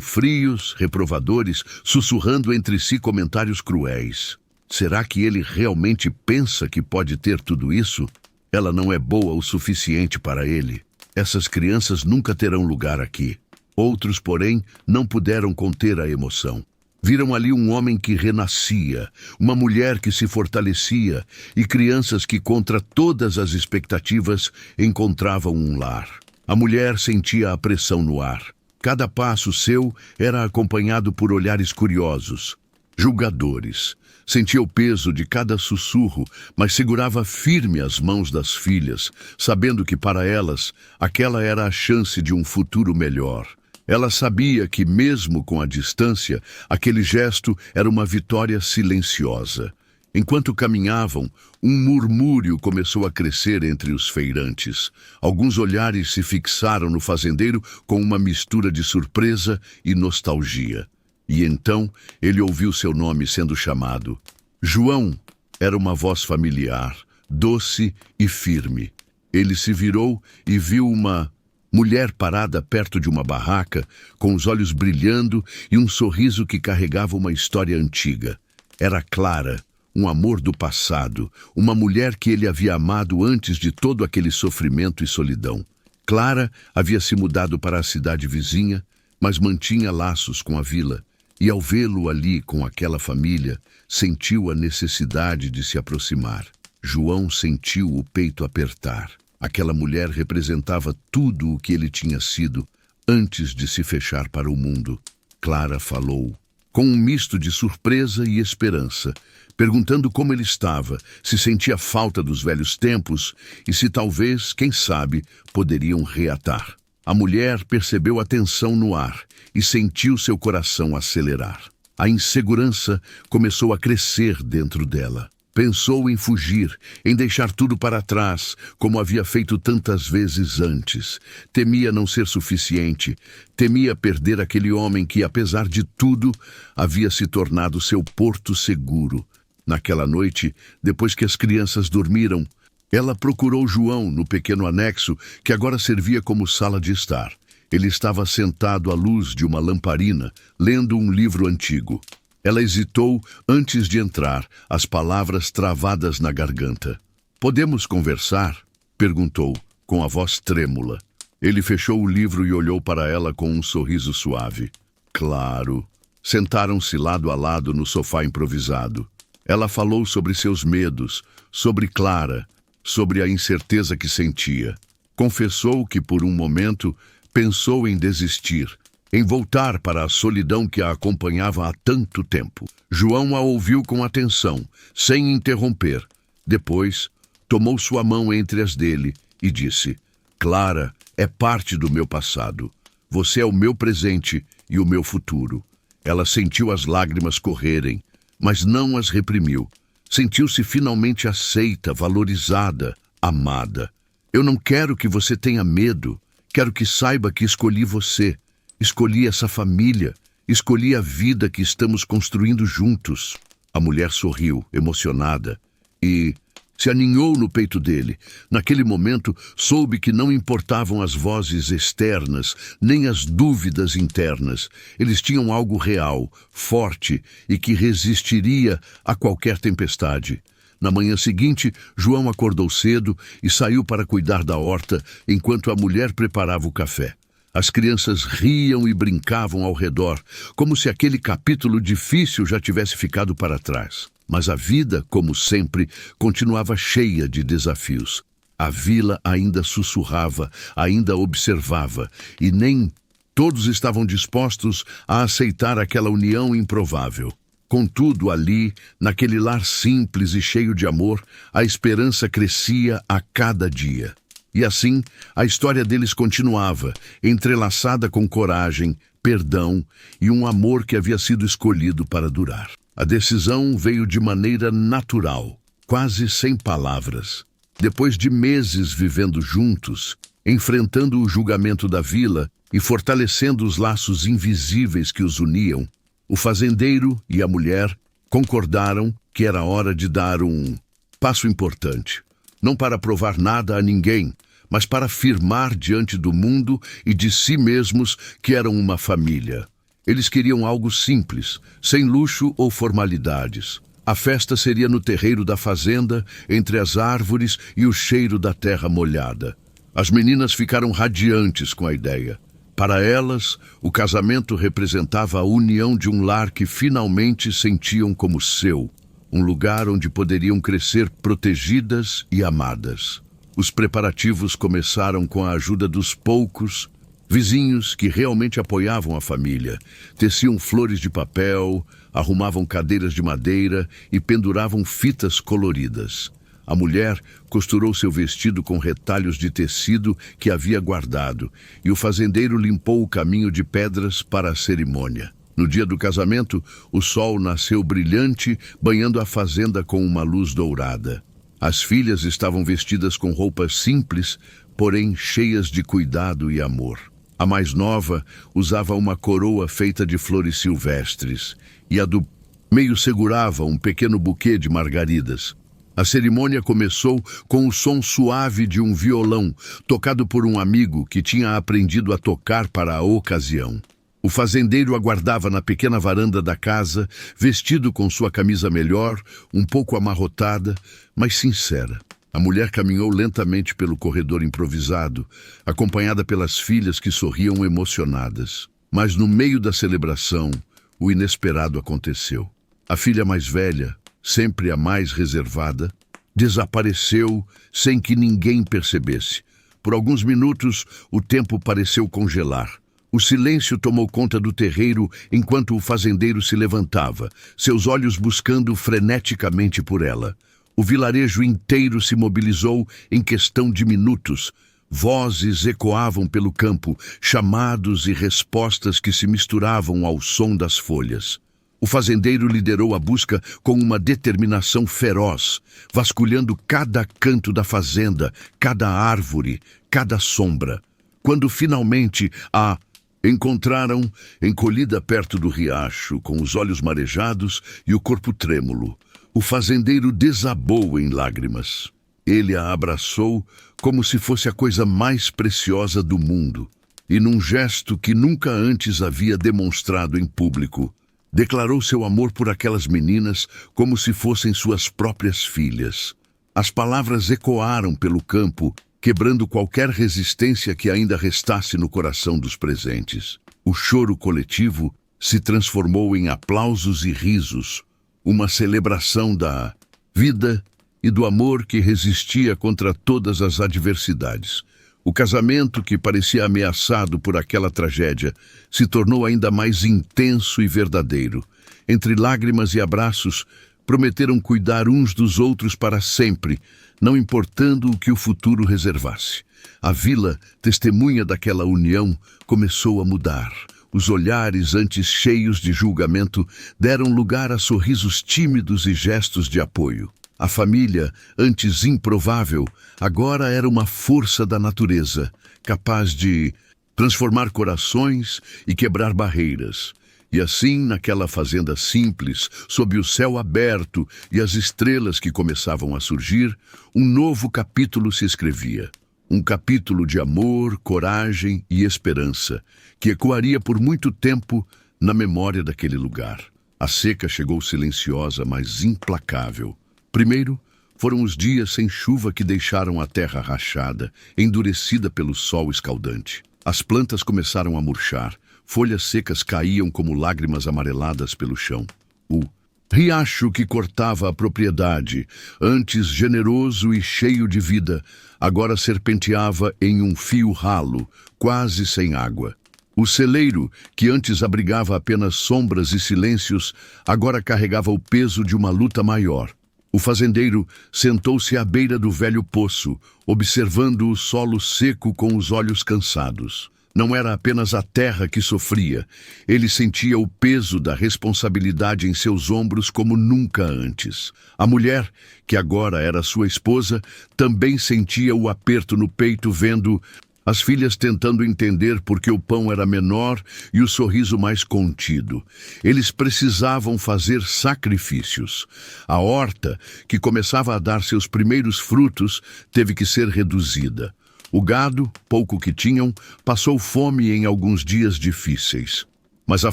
frios, reprovadores, sussurrando entre si comentários cruéis. Será que ele realmente pensa que pode ter tudo isso? Ela não é boa o suficiente para ele. Essas crianças nunca terão lugar aqui. Outros, porém, não puderam conter a emoção. Viram ali um homem que renascia, uma mulher que se fortalecia e crianças que, contra todas as expectativas, encontravam um lar. A mulher sentia a pressão no ar. Cada passo seu era acompanhado por olhares curiosos, julgadores. Sentia o peso de cada sussurro, mas segurava firme as mãos das filhas, sabendo que para elas aquela era a chance de um futuro melhor. Ela sabia que, mesmo com a distância, aquele gesto era uma vitória silenciosa. Enquanto caminhavam, um murmúrio começou a crescer entre os feirantes. Alguns olhares se fixaram no fazendeiro com uma mistura de surpresa e nostalgia. E então ele ouviu seu nome sendo chamado. João era uma voz familiar, doce e firme. Ele se virou e viu uma mulher parada perto de uma barraca, com os olhos brilhando e um sorriso que carregava uma história antiga. Era Clara, um amor do passado, uma mulher que ele havia amado antes de todo aquele sofrimento e solidão. Clara havia se mudado para a cidade vizinha, mas mantinha laços com a vila. E ao vê-lo ali com aquela família, sentiu a necessidade de se aproximar. João sentiu o peito apertar. Aquela mulher representava tudo o que ele tinha sido antes de se fechar para o mundo. Clara falou, com um misto de surpresa e esperança, perguntando como ele estava, se sentia falta dos velhos tempos e se talvez, quem sabe, poderiam reatar. A mulher percebeu a tensão no ar e sentiu seu coração acelerar. A insegurança começou a crescer dentro dela. Pensou em fugir, em deixar tudo para trás, como havia feito tantas vezes antes. Temia não ser suficiente, temia perder aquele homem que, apesar de tudo, havia se tornado seu porto seguro. Naquela noite, depois que as crianças dormiram, ela procurou João no pequeno anexo que agora servia como sala de estar. Ele estava sentado à luz de uma lamparina, lendo um livro antigo. Ela hesitou antes de entrar, as palavras travadas na garganta. "Podemos conversar?" perguntou, com a voz trêmula. Ele fechou o livro e olhou para ela com um sorriso suave. Claro. Sentaram-se lado a lado no sofá improvisado. Ela falou sobre seus medos, sobre Clara, sobre a incerteza que sentia. Confessou que, por um momento, pensou em desistir, em voltar para a solidão que a acompanhava há tanto tempo. João a ouviu com atenção, sem interromper. Depois, tomou sua mão entre as dele e disse, Clara é parte do meu passado. Você é o meu presente e o meu futuro. Ela sentiu as lágrimas correrem, mas não as reprimiu. Sentiu-se finalmente aceita, valorizada, amada. Eu não quero que você tenha medo. Quero que saiba que escolhi você. Escolhi essa família. Escolhi a vida que estamos construindo juntos. A mulher sorriu, emocionada, e se aninhou no peito dele. Naquele momento, soube que não importavam as vozes externas, nem as dúvidas internas. Eles tinham algo real, forte e que resistiria a qualquer tempestade. Na manhã seguinte, João acordou cedo e saiu para cuidar da horta enquanto a mulher preparava o café. As crianças riam e brincavam ao redor, como se aquele capítulo difícil já tivesse ficado para trás. Mas a vida, como sempre, continuava cheia de desafios. A vila ainda sussurrava, ainda observava, e nem todos estavam dispostos a aceitar aquela união improvável. Contudo, ali, naquele lar simples e cheio de amor, a esperança crescia a cada dia. E assim, a história deles continuava, entrelaçada com coragem, perdão e um amor que havia sido escolhido para durar. A decisão veio de maneira natural, quase sem palavras. Depois de meses vivendo juntos, enfrentando o julgamento da vila e fortalecendo os laços invisíveis que os uniam, o fazendeiro e a mulher concordaram que era hora de dar um passo importante. Não para provar nada a ninguém, mas para afirmar diante do mundo e de si mesmos que eram uma família. Eles queriam algo simples, sem luxo ou formalidades. A festa seria no terreiro da fazenda, entre as árvores e o cheiro da terra molhada. As meninas ficaram radiantes com a ideia. Para elas, o casamento representava a união de um lar que finalmente sentiam como seu, um lugar onde poderiam crescer protegidas e amadas. Os preparativos começaram com a ajuda dos poucos vizinhos que realmente apoiavam a família. Teciam flores de papel, arrumavam cadeiras de madeira e penduravam fitas coloridas. A mulher costurou seu vestido com retalhos de tecido que havia guardado, e o fazendeiro limpou o caminho de pedras para a cerimônia. No dia do casamento, o sol nasceu brilhante, banhando a fazenda com uma luz dourada. As filhas estavam vestidas com roupas simples, porém cheias de cuidado e amor. A mais nova usava uma coroa feita de flores silvestres, e a do meio segurava um pequeno buquê de margaridas. A cerimônia começou com o som suave de um violão, tocado por um amigo que tinha aprendido a tocar para a ocasião. O fazendeiro aguardava na pequena varanda da casa, vestido com sua camisa melhor, um pouco amarrotada, mas sincera. A mulher caminhou lentamente pelo corredor improvisado, acompanhada pelas filhas que sorriam emocionadas. Mas no meio da celebração, o inesperado aconteceu. A filha mais velha, sempre a mais reservada, desapareceu sem que ninguém percebesse. Por alguns minutos, o tempo pareceu congelar. O silêncio tomou conta do terreiro enquanto o fazendeiro se levantava, seus olhos buscando freneticamente por ela. O vilarejo inteiro se mobilizou em questão de minutos. Vozes ecoavam pelo campo, chamados e respostas que se misturavam ao som das folhas. O fazendeiro liderou a busca com uma determinação feroz, vasculhando cada canto da fazenda, cada árvore, cada sombra. Quando finalmente a encontraram, encolhida perto do riacho, com os olhos marejados e o corpo trêmulo, o fazendeiro desabou em lágrimas. Ele a abraçou como se fosse a coisa mais preciosa do mundo, e num gesto que nunca antes havia demonstrado em público, declarou seu amor por aquelas meninas como se fossem suas próprias filhas. As palavras ecoaram pelo campo, quebrando qualquer resistência que ainda restasse no coração dos presentes. O choro coletivo se transformou em aplausos e risos, uma celebração da vida e do amor que resistia contra todas as adversidades. O casamento, que parecia ameaçado por aquela tragédia, se tornou ainda mais intenso e verdadeiro. Entre lágrimas e abraços, prometeram cuidar uns dos outros para sempre, não importando o que o futuro reservasse. A vila, testemunha daquela união, começou a mudar. Os olhares, antes cheios de julgamento, deram lugar a sorrisos tímidos e gestos de apoio. A família, antes improvável, agora era uma força da natureza, capaz de transformar corações e quebrar barreiras. E assim, naquela fazenda simples, sob o céu aberto e as estrelas que começavam a surgir, um novo capítulo se escrevia. Um capítulo de amor, coragem e esperança, que ecoaria por muito tempo na memória daquele lugar. A seca chegou silenciosa, mas implacável. Primeiro, foram os dias sem chuva que deixaram a terra rachada, endurecida pelo sol escaldante. As plantas começaram a murchar, folhas secas caíam como lágrimas amareladas pelo chão. O riacho que cortava a propriedade, antes generoso e cheio de vida, agora serpenteava em um fio ralo, quase sem água. O celeiro, que antes abrigava apenas sombras e silêncios, agora carregava o peso de uma luta maior. O fazendeiro sentou-se à beira do velho poço, observando o solo seco com os olhos cansados. Não era apenas a terra que sofria, ele sentia o peso da responsabilidade em seus ombros como nunca antes. A mulher, que agora era sua esposa, também sentia o aperto no peito vendo as filhas tentando entender por que o pão era menor e o sorriso mais contido. Eles precisavam fazer sacrifícios. A horta, que começava a dar seus primeiros frutos, teve que ser reduzida. O gado, pouco que tinham, passou fome em alguns dias difíceis. Mas a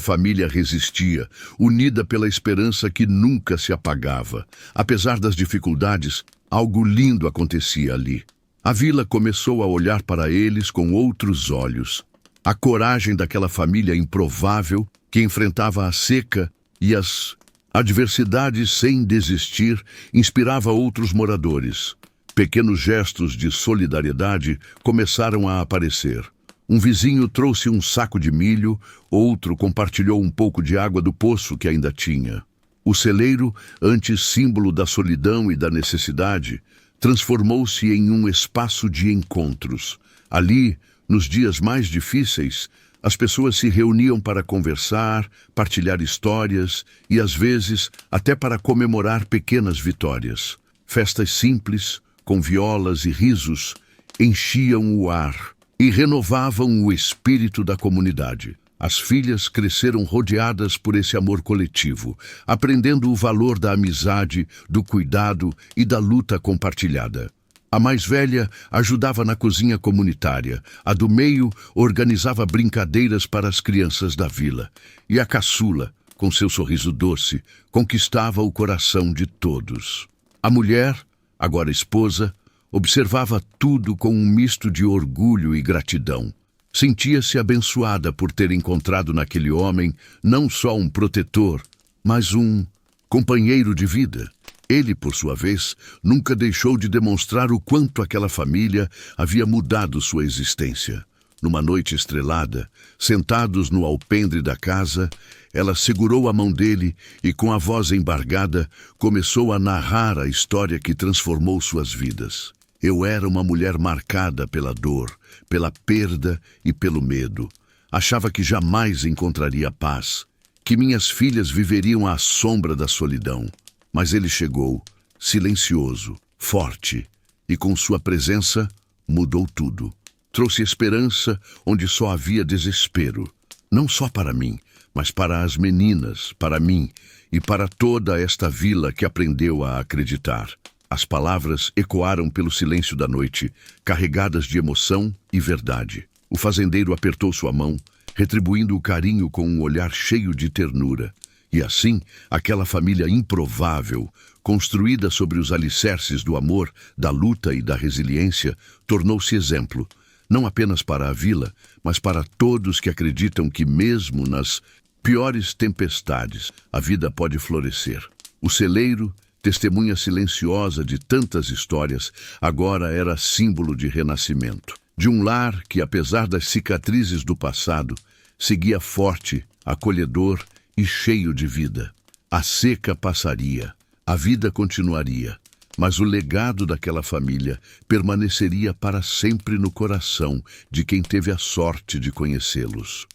família resistia, unida pela esperança que nunca se apagava. Apesar das dificuldades, algo lindo acontecia ali. A vila começou a olhar para eles com outros olhos. A coragem daquela família improvável que enfrentava a seca e as adversidades sem desistir inspirava outros moradores. Pequenos gestos de solidariedade começaram a aparecer. Um vizinho trouxe um saco de milho, outro compartilhou um pouco de água do poço que ainda tinha. O celeiro, antes símbolo da solidão e da necessidade, transformou-se em um espaço de encontros. Ali, nos dias mais difíceis, as pessoas se reuniam para conversar, partilhar histórias e, às vezes, até para comemorar pequenas vitórias. Festas simples, com violas e risos, enchiam o ar e renovavam o espírito da comunidade. As filhas cresceram rodeadas por esse amor coletivo, aprendendo o valor da amizade, do cuidado e da luta compartilhada. A mais velha ajudava na cozinha comunitária, a do meio organizava brincadeiras para as crianças da vila, e a caçula, com seu sorriso doce, conquistava o coração de todos. A mulher, agora esposa, observava tudo com um misto de orgulho e gratidão. Sentia-se abençoada por ter encontrado naquele homem não só um protetor, mas um companheiro de vida. Ele, por sua vez, nunca deixou de demonstrar o quanto aquela família havia mudado sua existência. Numa noite estrelada, sentados no alpendre da casa, ela segurou a mão dele e, com a voz embargada, começou a narrar a história que transformou suas vidas. Eu era uma mulher marcada pela dor, pela perda e pelo medo. Achava que jamais encontraria paz, que minhas filhas viveriam à sombra da solidão. Mas ele chegou, silencioso, forte, e com sua presença mudou tudo. Trouxe esperança onde só havia desespero. Não só para mim, mas para as meninas, para mim e para toda esta vila que aprendeu a acreditar. As palavras ecoaram pelo silêncio da noite, carregadas de emoção e verdade. O fazendeiro apertou sua mão, retribuindo o carinho com um olhar cheio de ternura. E assim, aquela família improvável, construída sobre os alicerces do amor, da luta e da resiliência, tornou-se exemplo, não apenas para a vila, mas para todos que acreditam que mesmo nas piores tempestades, a vida pode florescer. O celeiro, testemunha silenciosa de tantas histórias, agora era símbolo de renascimento. De um lar que, apesar das cicatrizes do passado, seguia forte, acolhedor e cheio de vida. A seca passaria, a vida continuaria, mas o legado daquela família permaneceria para sempre no coração de quem teve a sorte de conhecê-los.